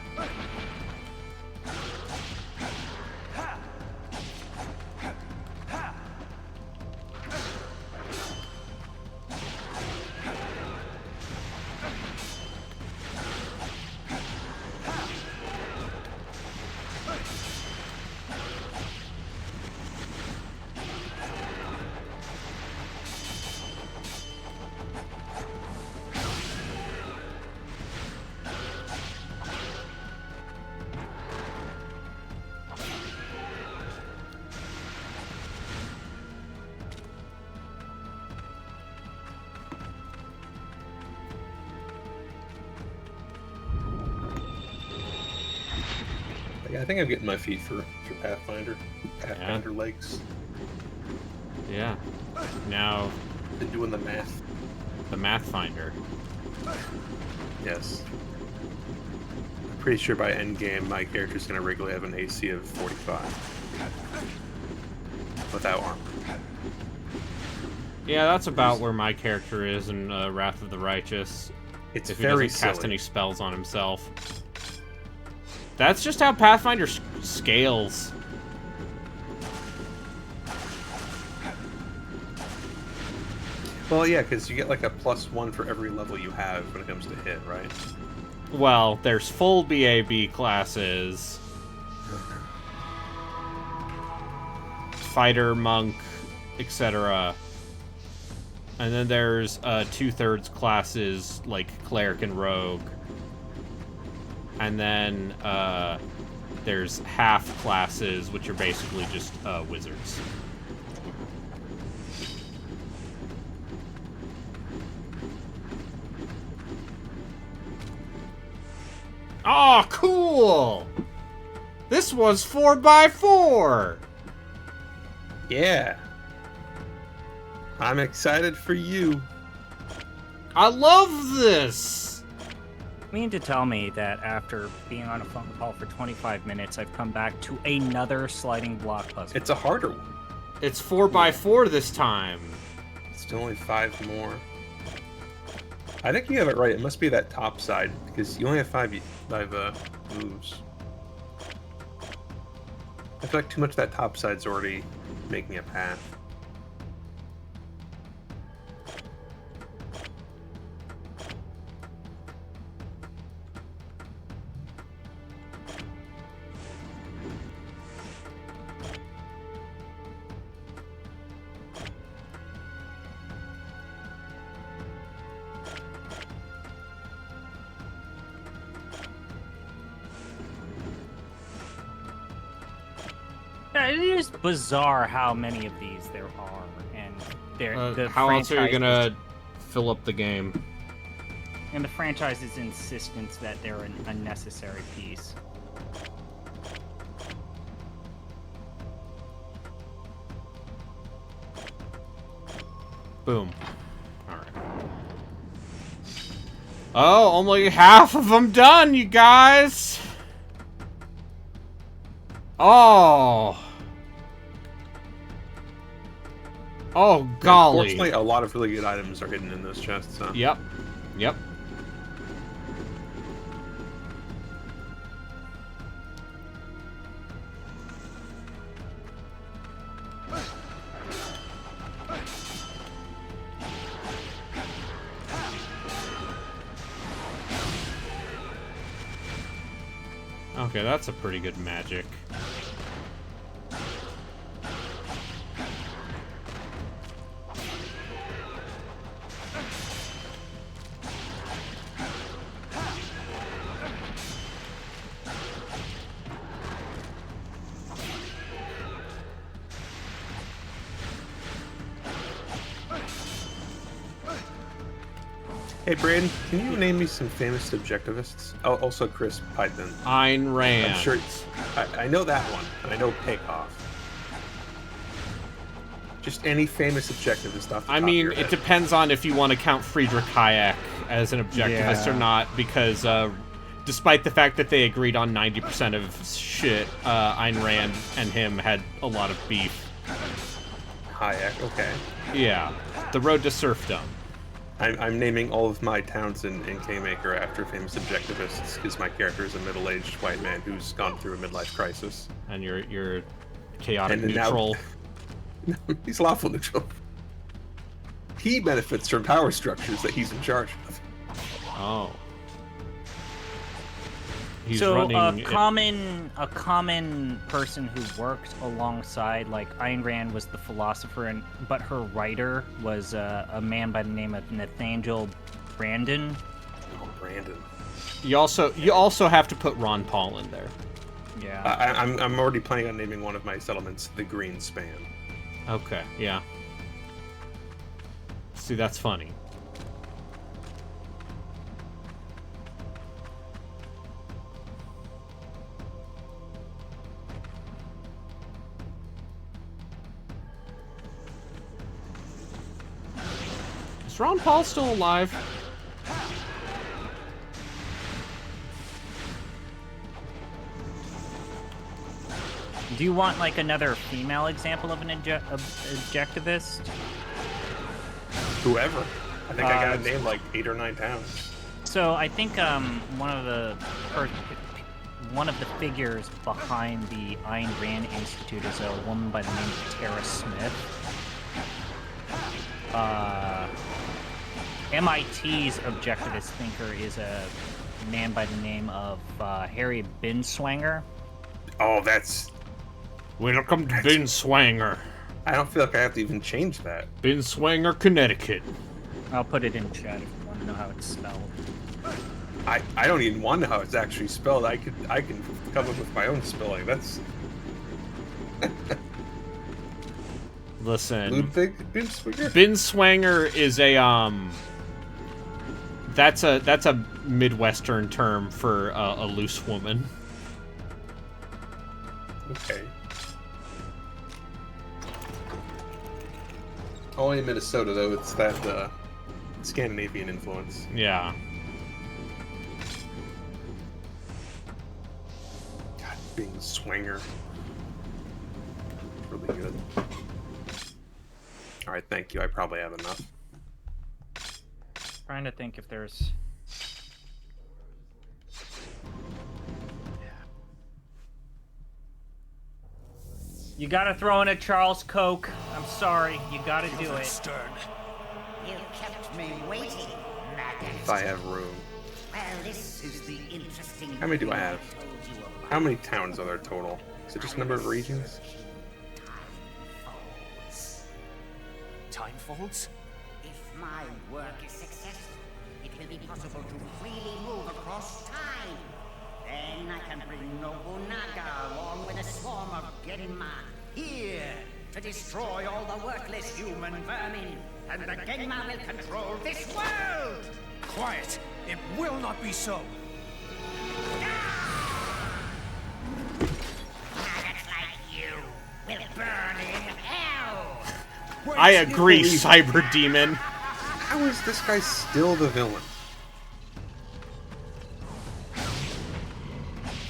Yeah, I think I'm getting my feet for Pathfinder. Pathfinder legs. Yeah. Now... Been doing the math. The math finder. Yes. I'm pretty sure by endgame my character's going to regularly have an AC of 45. Without armor. Yeah, that's about where my character is in Wrath of the Righteous. It's if he very doesn't cast silly. any spells on himself. That's just how Pathfinder scales. Well, yeah, because you get like a +1 for every level you have when it comes to hit, right? Well, there's full BAB classes. Fighter, monk, etc. And then there's 2/3 classes like cleric and rogue. And then there's half classes, which are basically just wizards. Oh, cool! This was 4x4! Yeah. I'm excited for you. I love this! You mean to tell me that after being on a phone call for 25 minutes, I've come back to another sliding block puzzle? It's a harder one. It's 4x4 this time. It's still only 5 more. I think you have it right. It must be that top side, because you only have 5 moves. I feel like too much of that top side's already making a path. Yeah, it is bizarre how many of these there are, and the how else are you franchise gonna fill up the game? and the franchise's insistence that they're an unnecessary piece. Boom. Alright. Oh, only half of them done, you guys! Oh! Oh, golly. Unfortunately, a lot of really good items are hidden in those chests, huh? Yep. Yep. Okay, that's a pretty good magic. Hey, Braden, can you name me some famous objectivists? Oh, also Chris Python. Ayn Rand. I'm sure I know that one, and I know Takeoff. Just any famous objectivist off the I top mean, of your it head. depends on if you want to count Friedrich Hayek as an objectivist or not, because Despite the fact that they agreed on 90% of shit, Ayn Rand and him had a lot of beef. Hayek, okay. Yeah. The road to serfdom. I'm naming all of my towns in Kingmaker after famous objectivists, because my character is a middle-aged white man who's gone through a midlife crisis. And you're chaotic And now- neutral. He's lawful neutral. He benefits from power structures that he's in charge of. Oh. He's So running a common person who worked alongside, like Ayn Rand was the philosopher, but her writer was a man by the name of Nathaniel Brandon. Oh, Brandon. You also have to put Ron Paul in there. Yeah. I'm already planning on naming one of my settlements the Green Span. Okay, yeah. See, that's funny. Is Ron Paul still alive? Do you want like another female example of an objectivist? Whoever. I think I got to name like 8 or 9 towns. So I think one of the figures behind the Ayn Rand Institute is a woman by the name of Tara Smith. MIT's objectivist thinker is a man by the name of Harry Binswanger. Oh, that's... Welcome to Binswanger. I don't feel like I have to even change that. Binswanger, Connecticut. I'll put it in chat if you want to know how it's spelled. I don't even want to know how it's actually spelled. I can come up with my own spelling. That's... Listen. Ludwig Binswanger? Binswanger is a that's a Midwestern term for a loose woman. Okay. Only in Minnesota, though. It's that Scandinavian influence. Yeah. God, being a swanger. Really good. Alright, thank you. I probably have enough. Trying to think if there's... You gotta throw in a Charles Koch. I'm sorry, you gotta do it. Stern. You kept me waiting, maggot. If I have room. Well, this is the interesting... How many do I thing have? told you about. How many towns are there total? Is it just number of regions? Time folds? If my work is successful, it will be possible to freely move across time. Then I can bring Nobunaga along with a swarm of Genma here to destroy all the worthless human vermin. And the Genma will control this world! Quiet! It will not be so! Maggots like you will burn in hell! I agree, Cyber Demon. How is this guy still the villain?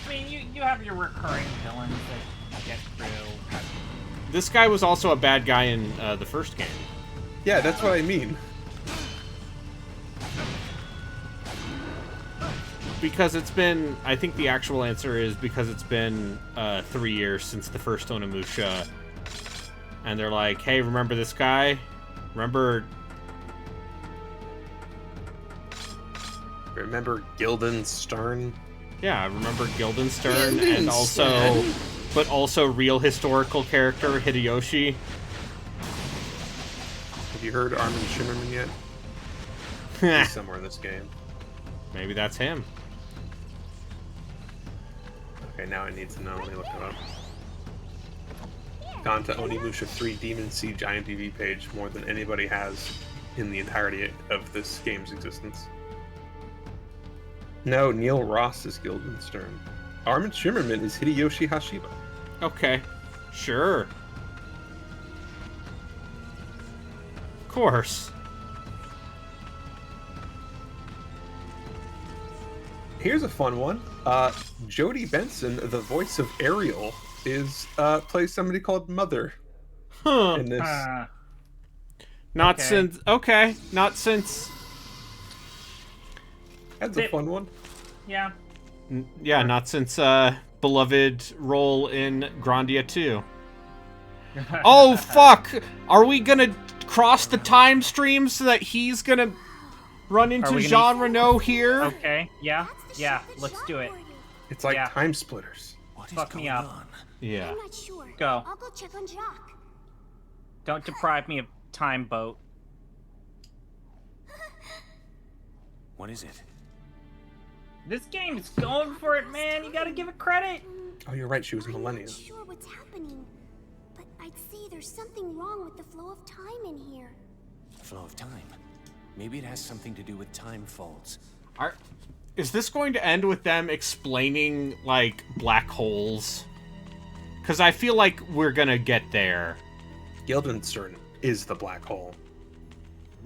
I mean, you have your recurring villains that get through. This guy was also a bad guy in the first game. Yeah, that's what I mean. Because it's been... I think the actual answer is because it's been 3 years since the first Onimusha. And they're like, hey, remember this guy? Remember Guildenstern? Yeah, I remember Guildenstern and also... But also real historical character, Hideyoshi. Have you heard Armin Shimmerman yet? He's somewhere in this game. Maybe that's him. Okay, now I need to know. Let me look it up. Gone to Onimusha 3 Demon Siege IMDb page more than anybody has in the entirety of this game's existence. No, Neil Ross is Guildenstern. Armin Shimmerman is Hideyoshi Hashiba. Okay, sure. Of course. Here's a fun one. Jodie Benson, the voice of Ariel, plays somebody called Mother in this. Not since. That's a fun one. Yeah. Yeah, not since beloved role in Grandia 2. Oh fuck! Are we gonna cross the time stream so that he's gonna run into Jean Reno here? Okay. Yeah. Yeah. Let's do it. It's like time splitters. Fuck me up. Yeah. I'm not sure. Go. I'll go check on Jacques. Don't deprive me of time, boat. What is it? This game is going for it, man. You gotta give it credit. Oh, you're right. She was a millennium. I'm not sure what's happening, but I'd say there's something wrong with the flow of time in here. Flow of time. Maybe it has something to do with time folds. Is this going to end with them explaining, like, black holes? Because I feel like we're gonna get there. Guildenstern is the black hole.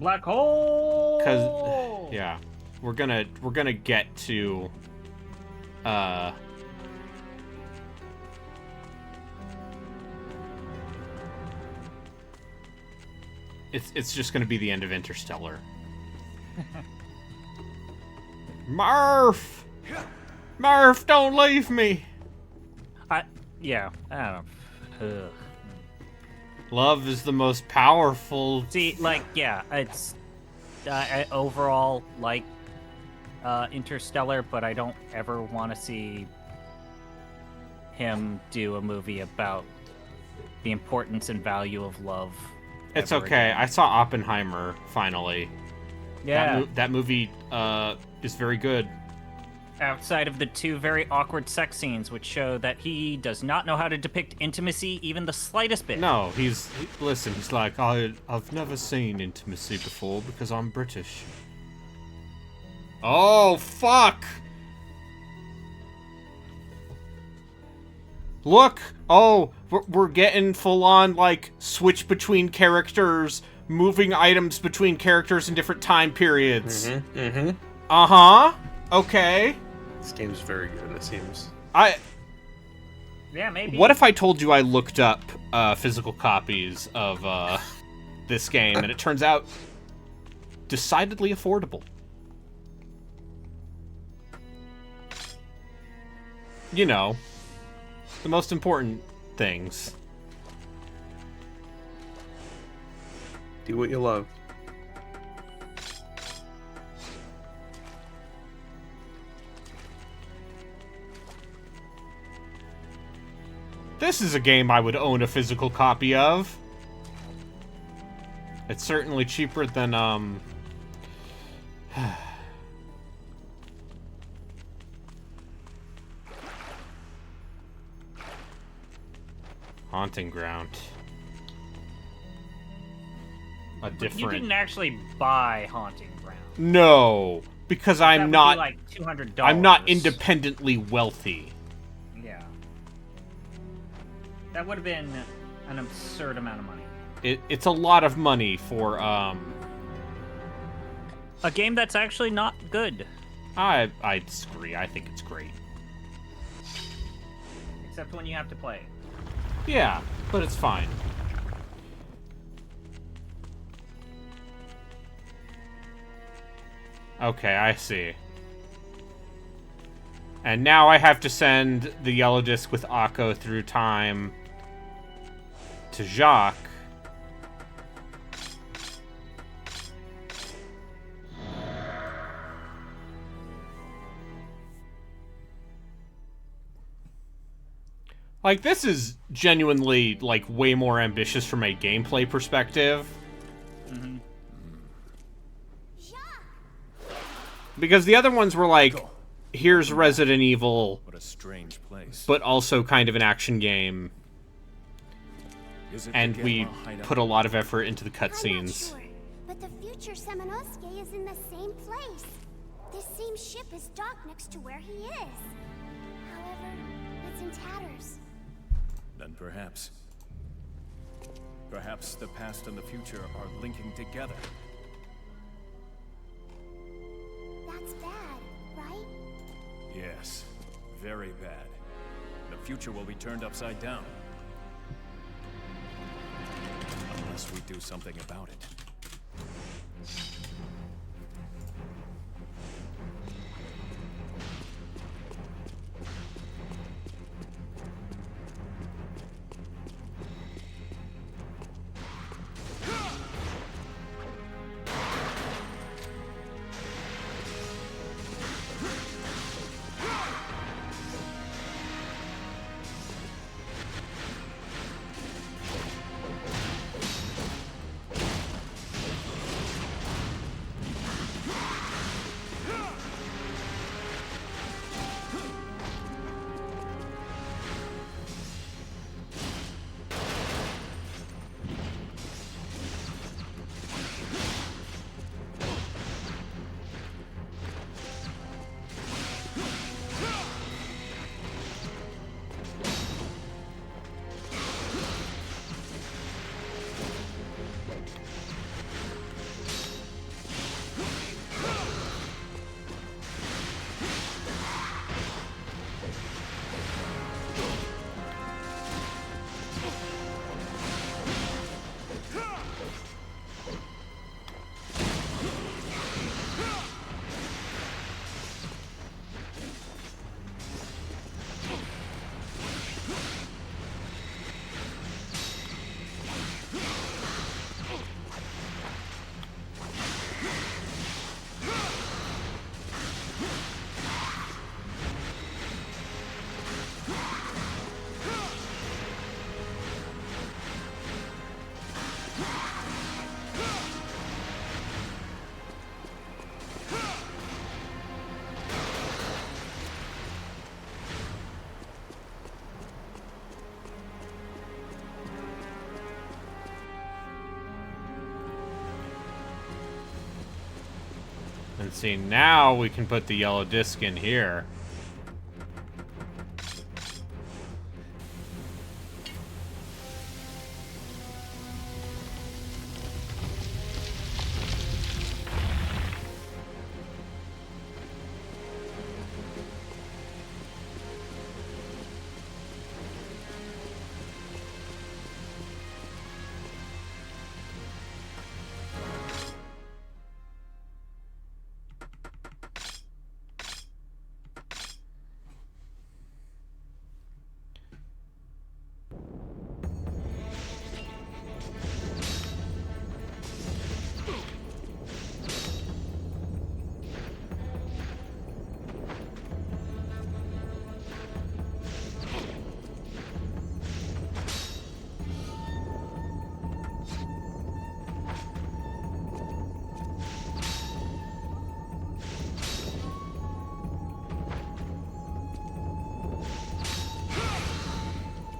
Black hole. Because, yeah, we're gonna get to, It's just gonna be the end of Interstellar. Murph! Murph, don't leave me! I don't. Ugh. Love is the most powerful. See, like, yeah, it's I overall like Interstellar, but I don't ever want to see him do a movie about the importance and value of love. It's okay. Again. I saw Oppenheimer finally. Yeah, that movie is very good. outside of the two very awkward sex scenes, which show that he does not know how to depict intimacy even the slightest bit. No, he's like, I've never seen intimacy before because I'm British. Oh, fuck! Look! Oh, we're getting full-on, like, switch between characters, moving items between characters in different time periods. Uh-huh. Okay. This game's very good, it seems. Yeah, maybe. What if I told you I looked up physical copies of this game, and it turns out decidedly affordable? You know, the most important things. Do what you love. This is a game I would own a physical copy of. It's certainly cheaper than, Haunting Ground. A different... You didn't actually buy Haunting Ground. No, because That I'm would not... be like $200. I'm not independently wealthy. Yeah. That would have been an absurd amount of money. It's a lot of money for, a game that's actually not good. I disagree. I think it's great. Except when you have to play it. Yeah, but it's fine. Okay, I see. And now I have to send the yellow disc with Akko through time to Jacques. Like, this is genuinely, like, way more ambitious from a gameplay perspective. Mm-hmm. Because the other ones were like, here's Resident Evil, What a strange place. but also kind of an action game. Is it And the we Genma hideout? put a lot of effort into the I'm not cutscenes. sure, but the future Samonosuke is in the same place. This same ship is docked next to where he is. However, it's in tatters. Then perhaps the past and the future are linking together. That's bad, right? very bad. The future will be turned upside down. Unless we do something about it. And see, now we can put the yellow disc in here.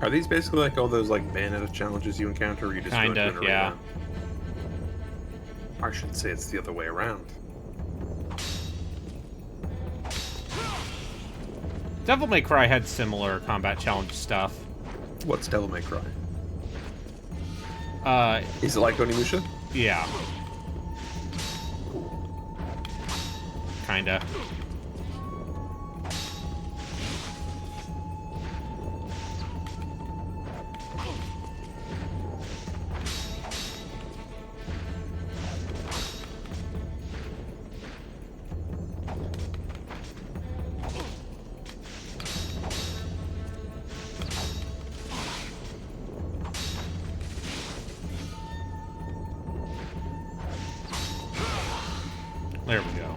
Are these basically like all those like Bayonetta challenges you encounter where you just Kinda, go into an yeah. arena? I should say it's the other way around. Devil May Cry had similar combat challenge stuff. What's Devil May Cry? Is it like Onimusha? Yeah. Kinda. There we go.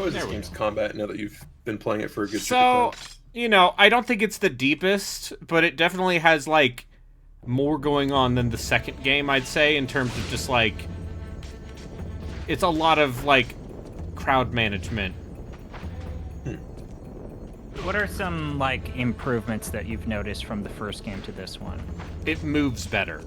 is There this we game's go. combat now that you've been playing it for a good So, chunk of time? you know, I don't think it's the deepest, but it definitely has, like, more going on than the second game, I'd say, in terms of just, like... It's a lot of, like, crowd management. What are some, like, improvements that you've noticed from the first game to this one? It moves better.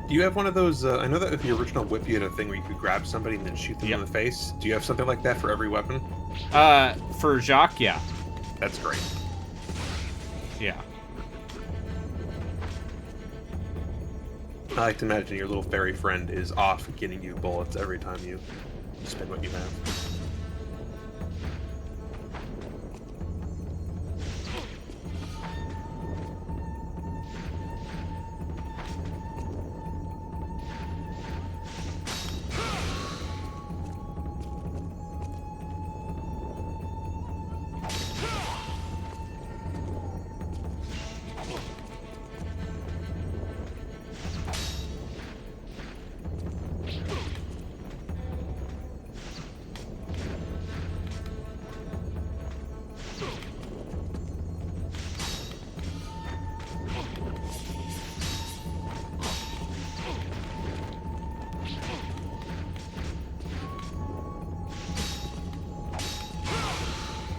Do you have one of those, I know that with the original whip you had a thing where you could grab somebody and then shoot them in the face. Do you have something like that for every weapon? For Jacques, yeah. That's great. Yeah. I like to imagine your little fairy friend is off getting you bullets every time you spend what you have.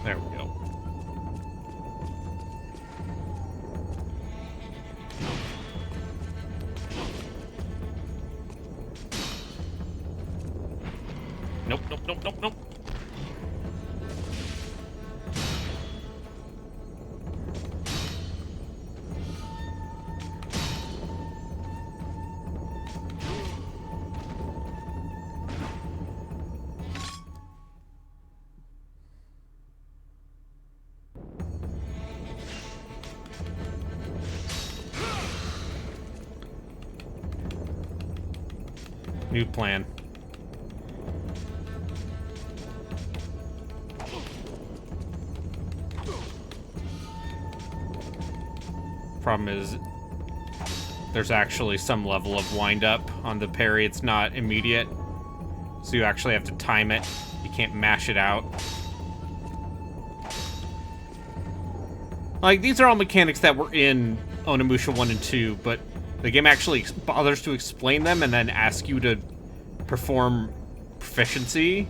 There we go. Nope, nope, nope, nope, nope. New plan. Problem is, there's actually some level of wind-up on the parry. It's not immediate, so you actually have to time it. You can't mash it out. Like, these are all mechanics that were in Onimusha 1 and 2, but the game actually bothers to explain them and then ask you to perform proficiency,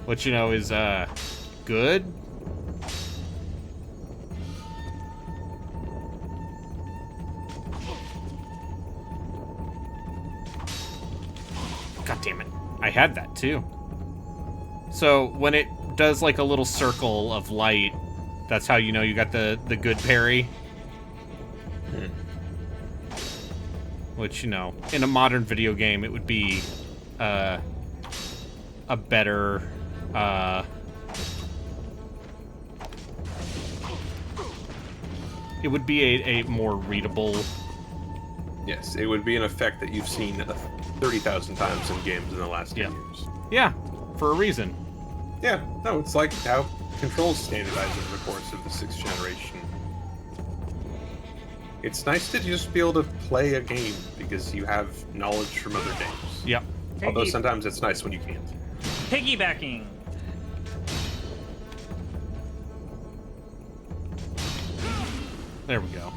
which, you know, is, good. God damn it. I had that, too. So, when it does, like, a little circle of light, that's how you know you got the good parry. Which, you know, in a modern video game, it would be a better, it would be a more readable... Yes, it would be an effect that you've seen 30,000 times in games in the last 10 years. Yeah, for a reason. Yeah, no, it's like how controls standardize over the course of the 6th generation. It's nice to just be able to play a game because you have knowledge from other games. Yep. Although sometimes it's nice when you can't. Piggybacking. There we go.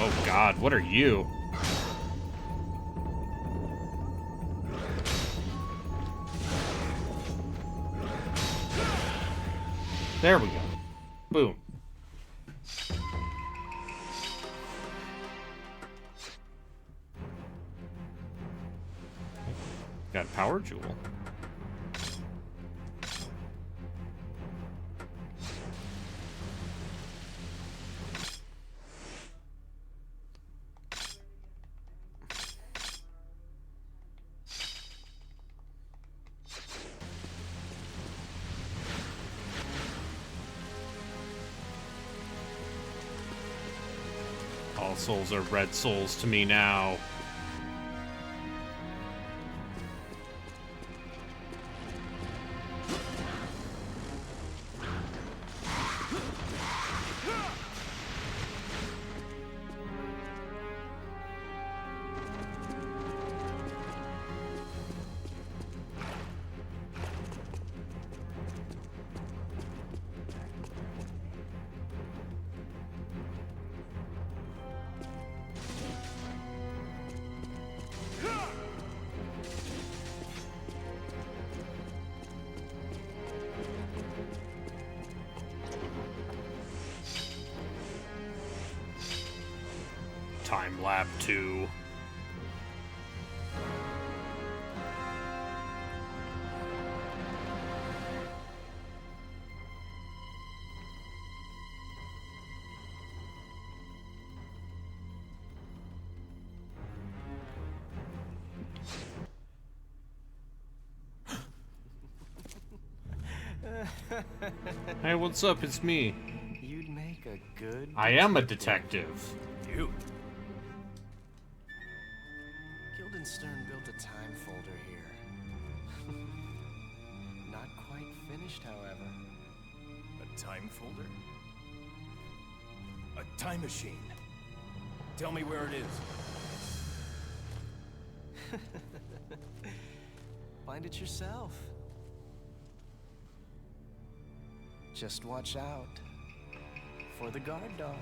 Oh God, what are you? There we go. Boom. Got a power jewel. All souls are red souls to me now. Time Lab 2. Hey, what's up? It's me. You'd make a good I am a detective. You? Guildenstern built a time folder here. Not quite finished, however. A time folder? A time machine. Tell me where it is. Find it yourself. Just watch out for the guard dog.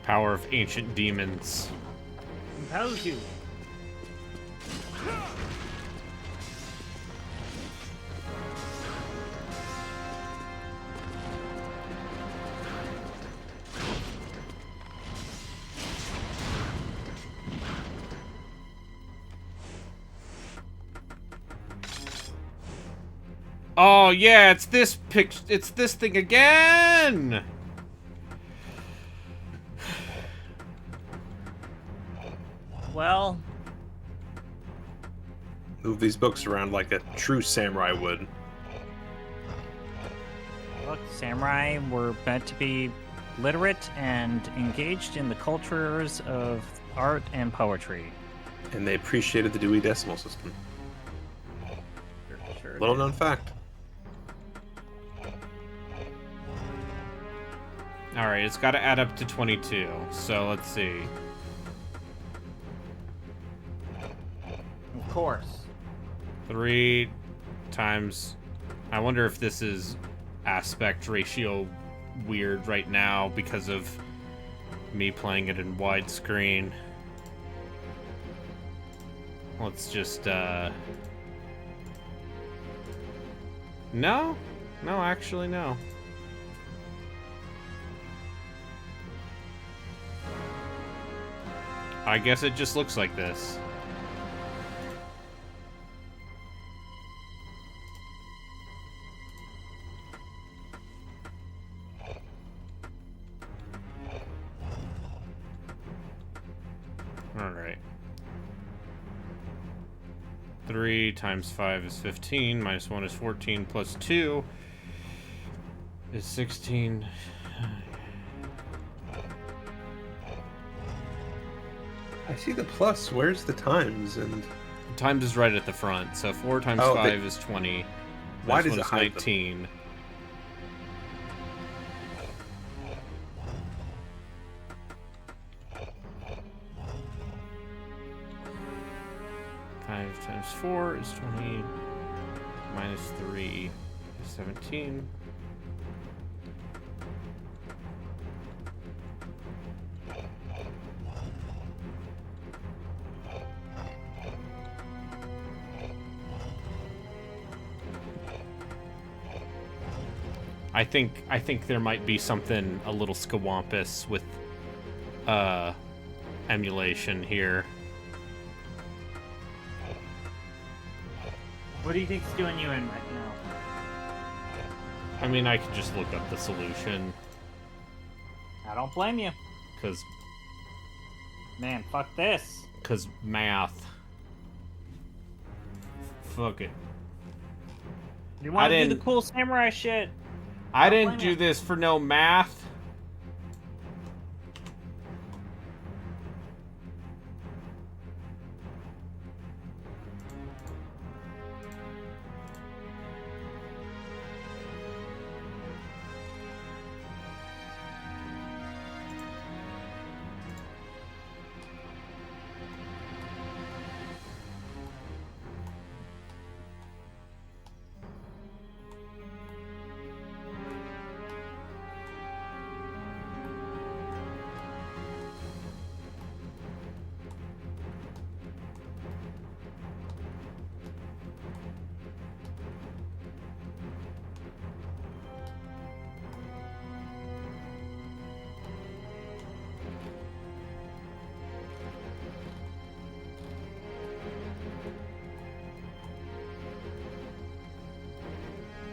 Power of ancient demons. Compose you. Oh yeah, it's this it's this thing again. Well, Move these books around like a true samurai would. look, samurai were meant to be literate and engaged in the cultures of art and poetry. And they appreciated the Dewey Decimal System. Sure Little known fact. Alright, it's got to add up to 22. So let's see. Of course. 3 times... I wonder if this is aspect ratio weird right now because of me playing it in widescreen. Let's just, No? No, actually, no. I guess it just looks like this. Alright. 3 times 5 is 15, minus 1 is 14, plus 2 is 16. I see the plus. Where's the times? And times is right at the front. So 4 times 5 is 20. Why This does one it is hide 19. Five times 4 is 20. Minus 3 is 17. I think there might be something a little scawampus with emulation here. What do you think's doing you in right now? I mean, I could just look up the solution. I don't blame you. Because Man, fuck this. math. Fuck it. You want to do the didn't- cool samurai shit. I Don't didn't blame do you. this for no math.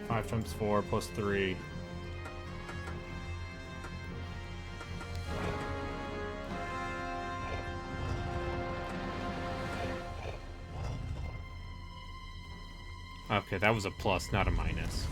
Five times 4 plus 3. Okay, that was a plus, not a minus.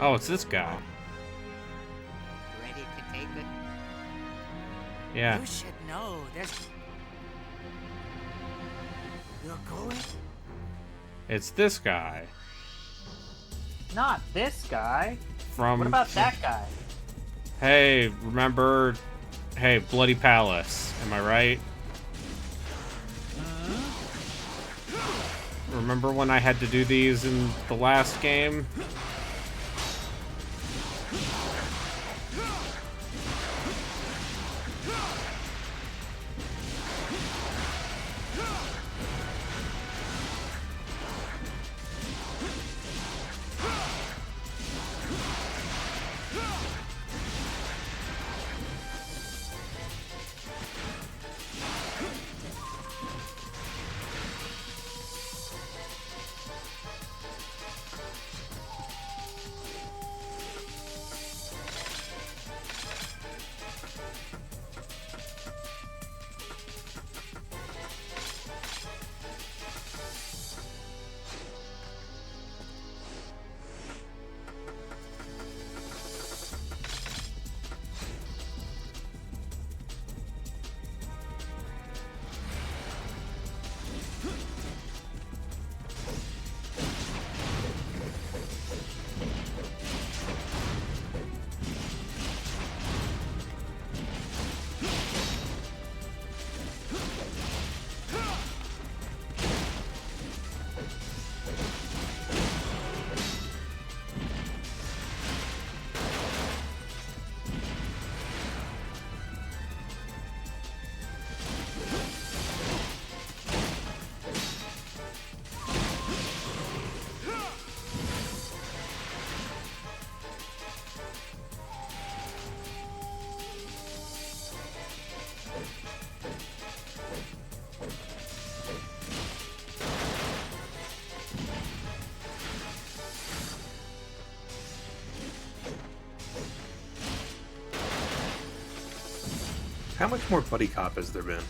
Oh, it's this guy. Ready to take it? Yeah. You should know there's... You're going? It's this guy. Not this guy. From... What about that guy? Hey, remember... Hey, Bloody Palace. Am I right? Remember when I had to do these in the last game? How much more Buddy Cop has there been?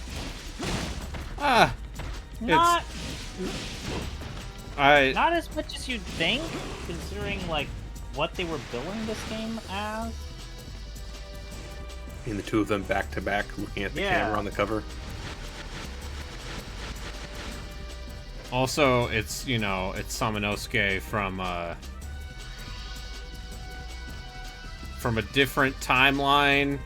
Ah, Not, I not as much as you'd think, considering like what they were billing this game as. And the two of them back to back, looking at the Yeah. camera on the cover. also it's it's Samonosuke from a different timeline.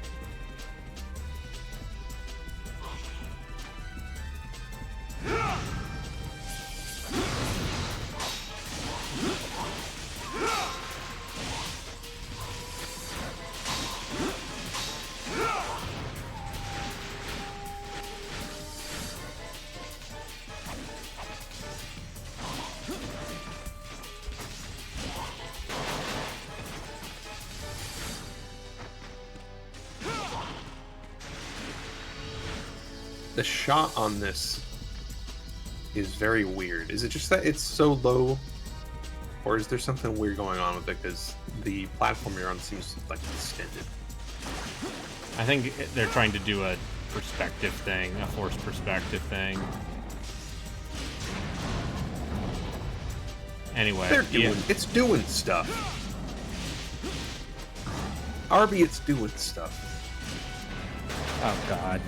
the shot on this is very weird. Is it just that it's so low, or is there something weird going on with it? Because the platform you're on seems like extended. I think they're trying to do a perspective thing, a forced perspective thing. Anyway, it's doing stuff. Arby, it's doing stuff. Oh God.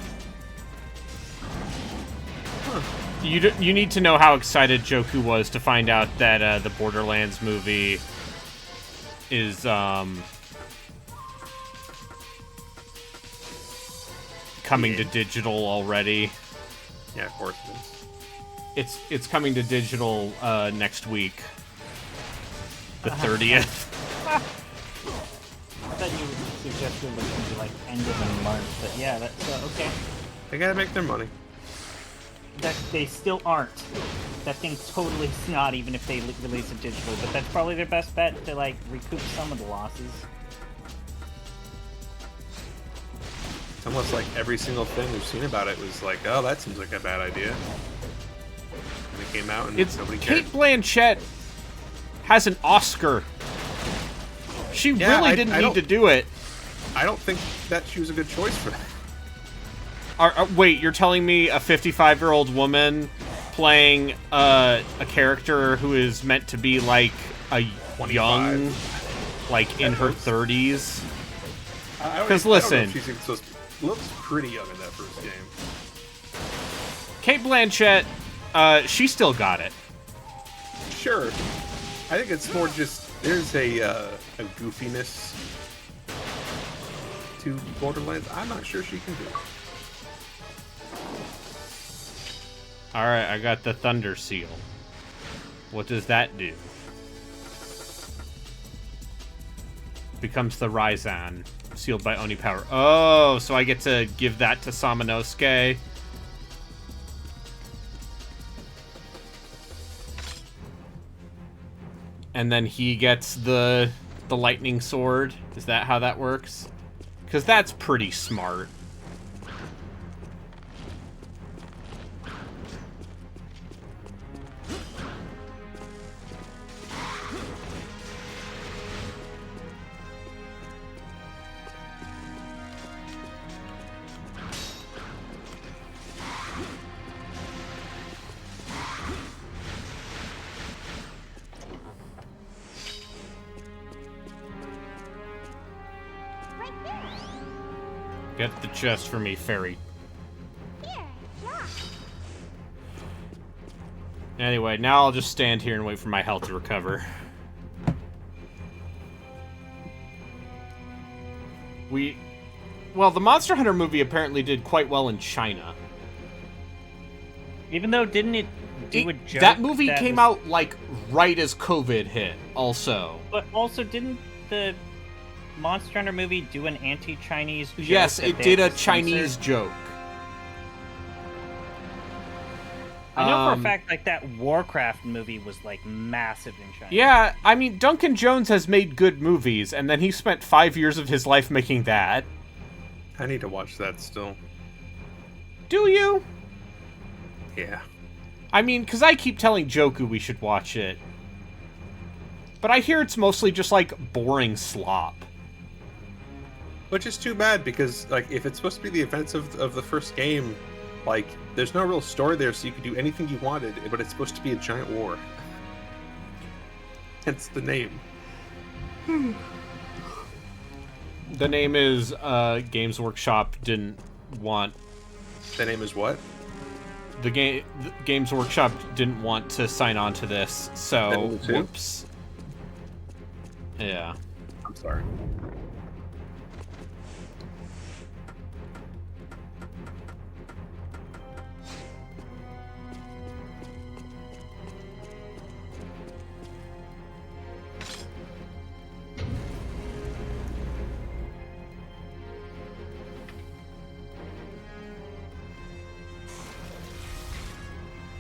You need to know how excited Joku was to find out that the Borderlands movie is coming to digital already. Yeah, of course it is. It's coming to digital next week, the 30th. I thought you were suggesting it was going to be like end of the month, but yeah, that's okay. They gotta make their money. That they still aren't. That thing's totally not, even if they release it digitally. But that's probably their best bet to like recoup some of the losses. It's almost like every single thing we've seen about it was like, oh, that seems like a bad idea. And it came out and nobody cared. Cate Blanchett has an Oscar. She really didn't need to do it. I don't think that she was a good choice for that. Wait, you're telling me a 55-year-old woman playing a character who is meant to be like a 25. young, like in her 30s? Because I listen, don't know if she's supposed to looks pretty young in that first game. Cate Blanchett, she still got it. Sure, I think it's more just there's a goofiness to Borderlands. I'm not sure she can do it. Alright, I got the Thunder Seal. What does that do? Becomes the Ryzan, sealed by Oni power. Oh, so I get to give that to Samonosuke. And then he gets the lightning sword. Is that how that works? Because that's pretty smart. Get the chest for me, fairy. Here, yeah. Anyway, now I'll just stand here and wait for my health to recover. Well, the Monster Hunter movie apparently did quite well in China. Even though, didn't it do a joke? That movie came out, like, right as COVID hit, also. But also, didn't the Monster Hunter movie do an anti-Chinese joke? Yes, it did a Chinese joke. I know for a fact, like, that Warcraft movie was, like, massive in China. Yeah, I mean, Duncan Jones has made good movies, and then he spent 5 years of his life making that. I need to watch that still. Do you? Yeah. I mean, because I keep telling Joku we should watch it. But I hear it's mostly just, like, boring slop. Which is too bad, because, like, if it's supposed to be the events of the first game, like, there's no real story there, so you could do anything you wanted, but it's supposed to be a giant war. Hence the name. The name is, Games Workshop didn't want... The name is what? The Games Workshop didn't want to sign on to this, so... Whoops. Yeah. I'm sorry.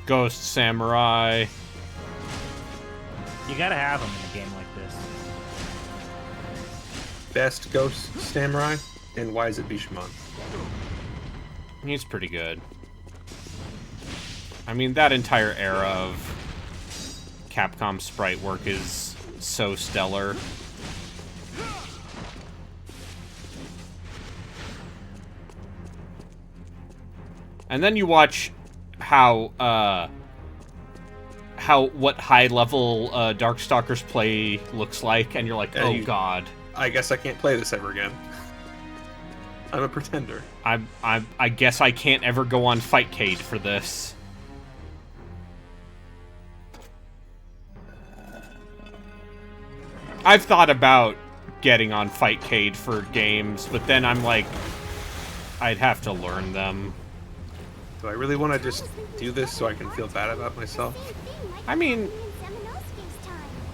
Ghost Samurai. You gotta have them in a game like this. Best Ghost Samurai, and why is it Bishamon? He's pretty good. I mean, that entire era of Capcom sprite work is so stellar. And then you watch how what high-level Darkstalkers play looks like, and you're like, oh god. I guess I can't play this ever again. I'm a pretender. I guess I can't ever go on Fightcade for this. I've thought about getting on Fightcade for games, but then I'm like, I'd have to learn them. Do I really want to just do this so I can feel bad about myself? I mean,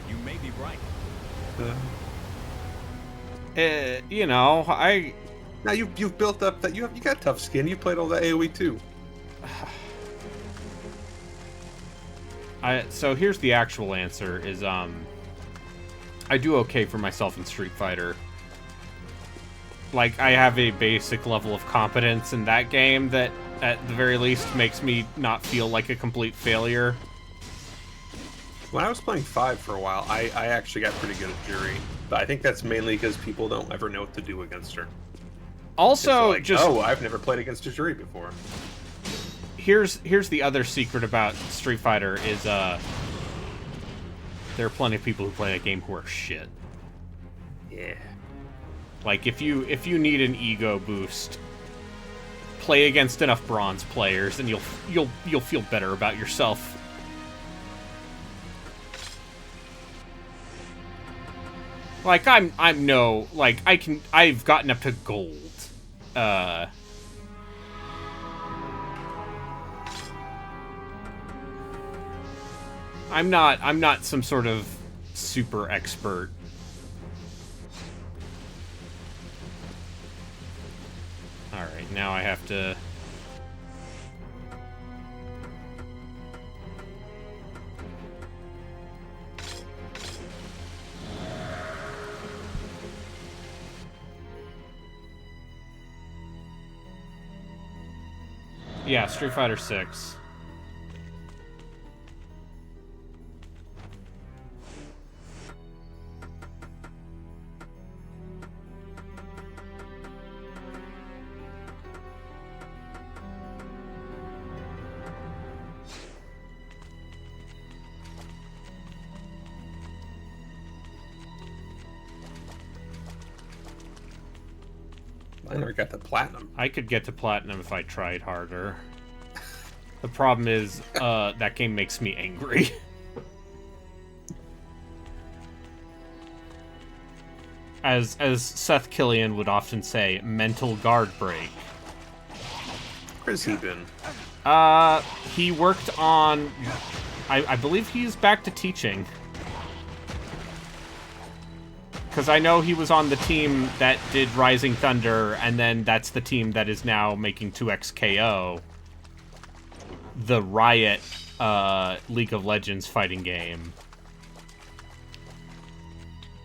You may be right. you know, Now you've built up that you got tough skin. You played all the AOE too. So here's the actual answer: is I do okay for myself in Street Fighter. Like, I have a basic level of competence in that game that, at the very least, makes me not feel like a complete failure. When I was playing 5 for a while, I actually got pretty good at Jury. But I think that's mainly because people don't ever know what to do against her. Also, like, just... oh, I've never played against a Jury before. Here's the other secret about Street Fighter is, there are plenty of people who play that game who are shit. Yeah. Like, if you need an ego boost, play against enough bronze players, and you'll feel better about yourself. Like, I'm no, like, I've gotten up to gold. I'm not some sort of super expert. Alright, now I have to... Yeah, Street Fighter 6. I never got to platinum. I could get to platinum if I tried harder. The problem is, that game makes me angry. As Seth Killian would often say, mental guard break. Where's he been? He worked on... I believe he's back to teaching. Because I know he was on the team that did Rising Thunder, and then that's the team that is now making 2XKO. The Riot League of Legends fighting game.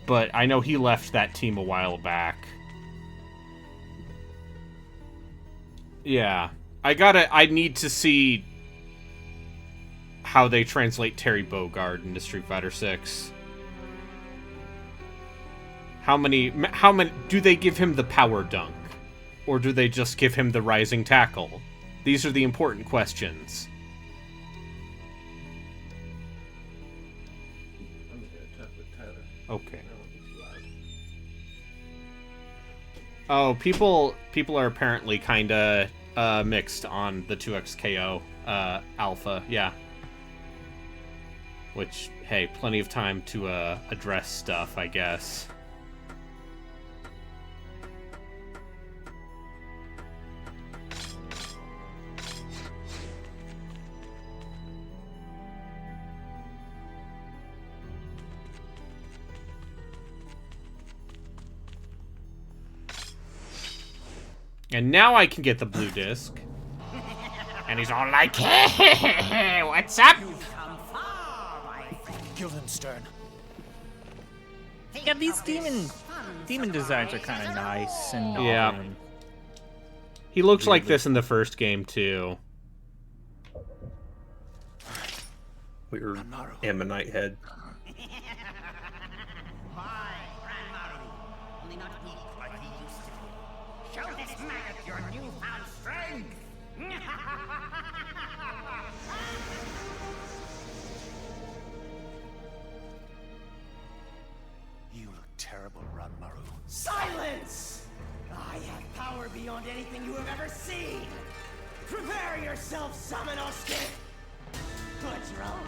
But I know he left that team a while back. Yeah. I need to see how they translate Terry Bogard into Street Fighter 6. How many do they give him the power dunk? Or do they just give him the rising tackle? These are the important questions. Okay. Oh, people are apparently kinda mixed on the 2XKO alpha, yeah. Which, hey, plenty of time to address stuff, I guess. And now I can get the blue disc. And he's all like, hey, what's up? Guildenstern. Yeah, these demon designs are kind of nice and yeah. He looks like this in the first game too. Your ammonite head. Why, Ranmaru? Only not weak like he used to be. Show this maggot your newfound strength! You look terrible, Ranmaru. Silence! I have power beyond anything you have ever seen! Prepare yourself, Samonosuke! Good roll.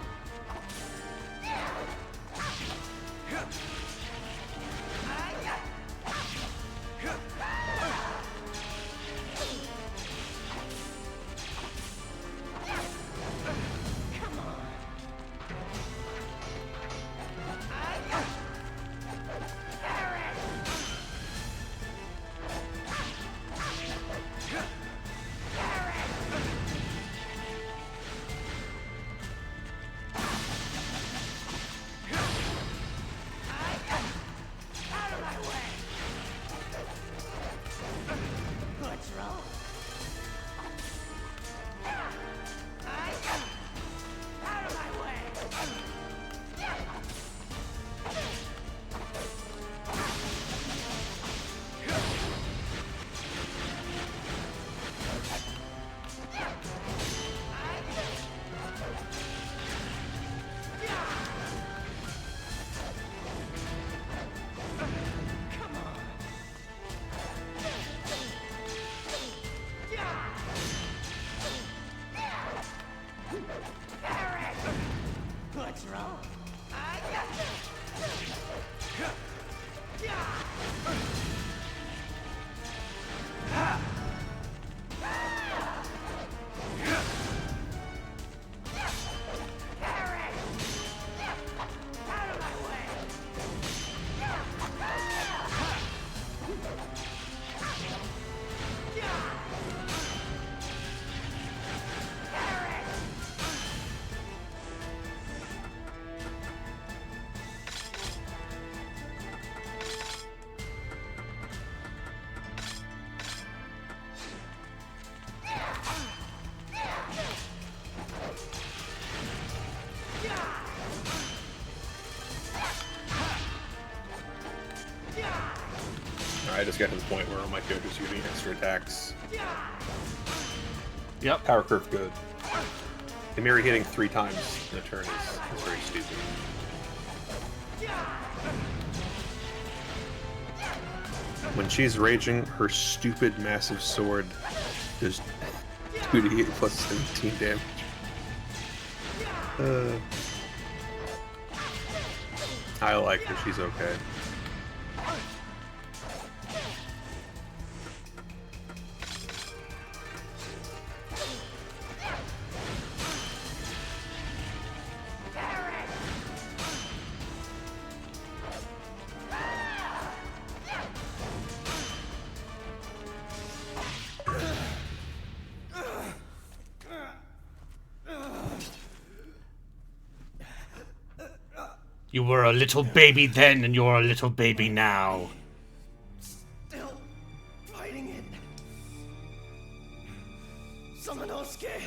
Come on. I just got to the point where all my characters using extra attacks. Yep. Power curve good. The Mary hitting 3 times in a turn is very stupid. When she's raging, her stupid massive sword does 2d8 plus 17 damage. I like her, she's okay. You were a little baby then, and you're a little baby now. Still fighting it. Samonosuke,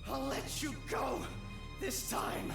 I'll let you go this time.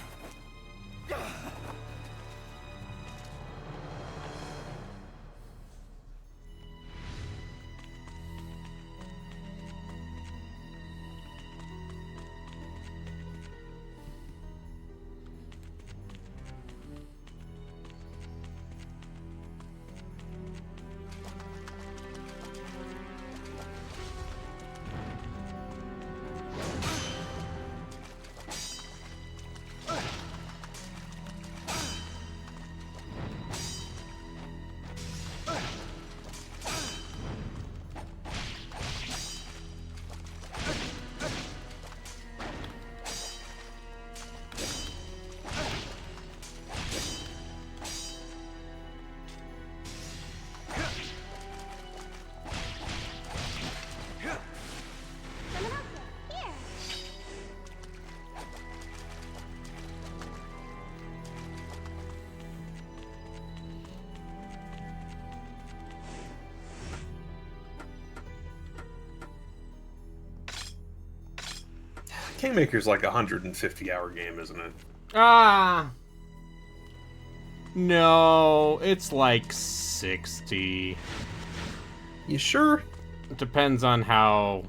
Kingmaker's like a 150-hour game, isn't it? Ah. No, it's like 60. You sure? It depends on how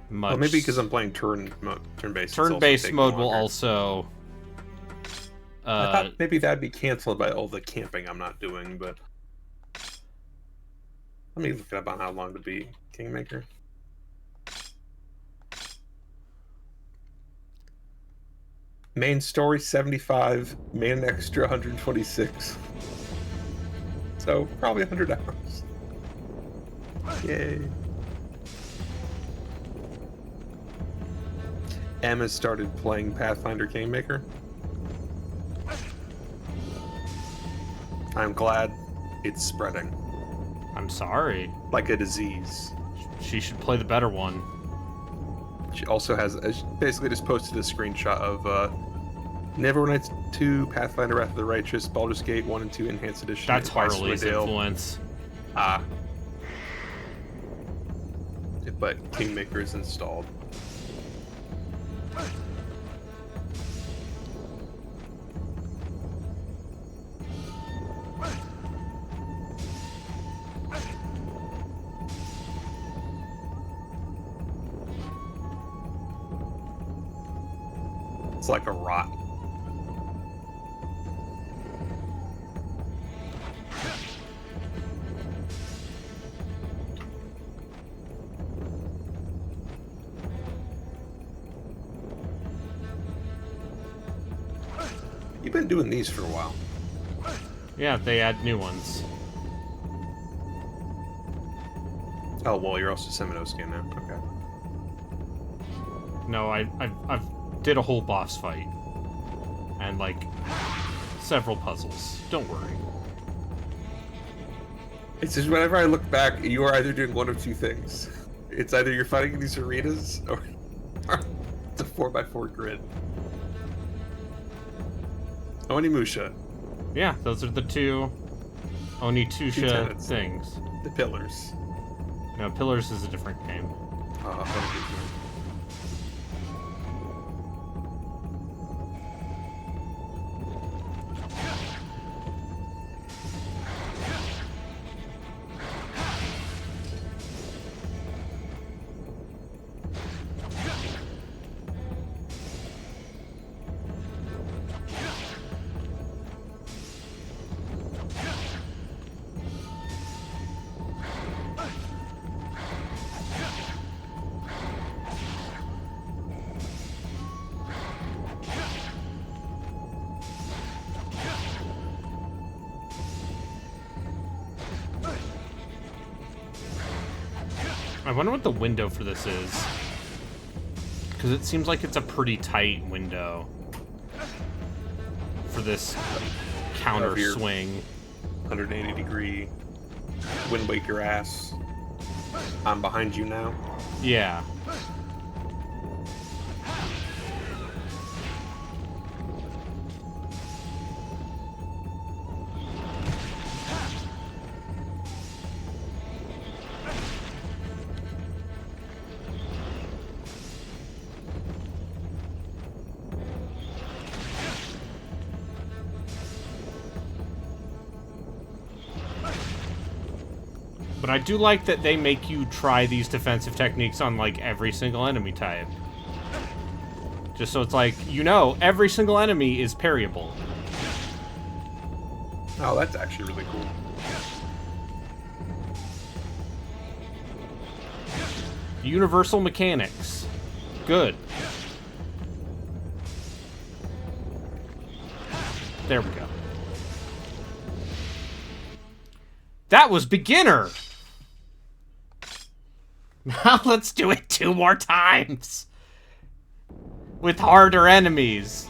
much. Well, maybe because I'm playing turn-based. Turn-based mode will also. I thought maybe that'd be canceled by all the camping I'm not doing, but let me look up on how long to beat Kingmaker. Main story 75, main extra 126. So probably 100 hours. Yay. Emma started playing Pathfinder Kingmaker. I'm glad it's spreading. I'm sorry. Like a disease. She should play the better one. She also has, she basically just posted a screenshot of Neverwinter Nights 2, Pathfinder Wrath of the Righteous, Baldur's Gate 1 and 2 Enhanced Edition. That's Harley's influence. Ah. But Kingmaker is installed. It's like a rot. You've been doing these for a while. Yeah, they add new ones. Oh, well, you're also Samonosuke now. Okay. No, I've did a whole boss fight. And, like, several puzzles. Don't worry. It's just whenever I look back, you are either doing one of two things. It's either you're fighting in these arenas, or it's a 4x4 grid. Onimusha. Yeah, those are the two Onitusha things. The pillars. No, Pillars is a different game. I wonder what the window for this is. Because it seems like it's a pretty tight window for this counter swing. 180-degree wind wake your ass. I'm behind you now. Yeah. But I do like that they make you try these defensive techniques on, like, every single enemy type. Just so it's like, you know, every single enemy is parryable. Oh, that's actually really cool. Universal mechanics. Good. There we go. That was beginner! Now let's do it 2 more times! With harder enemies.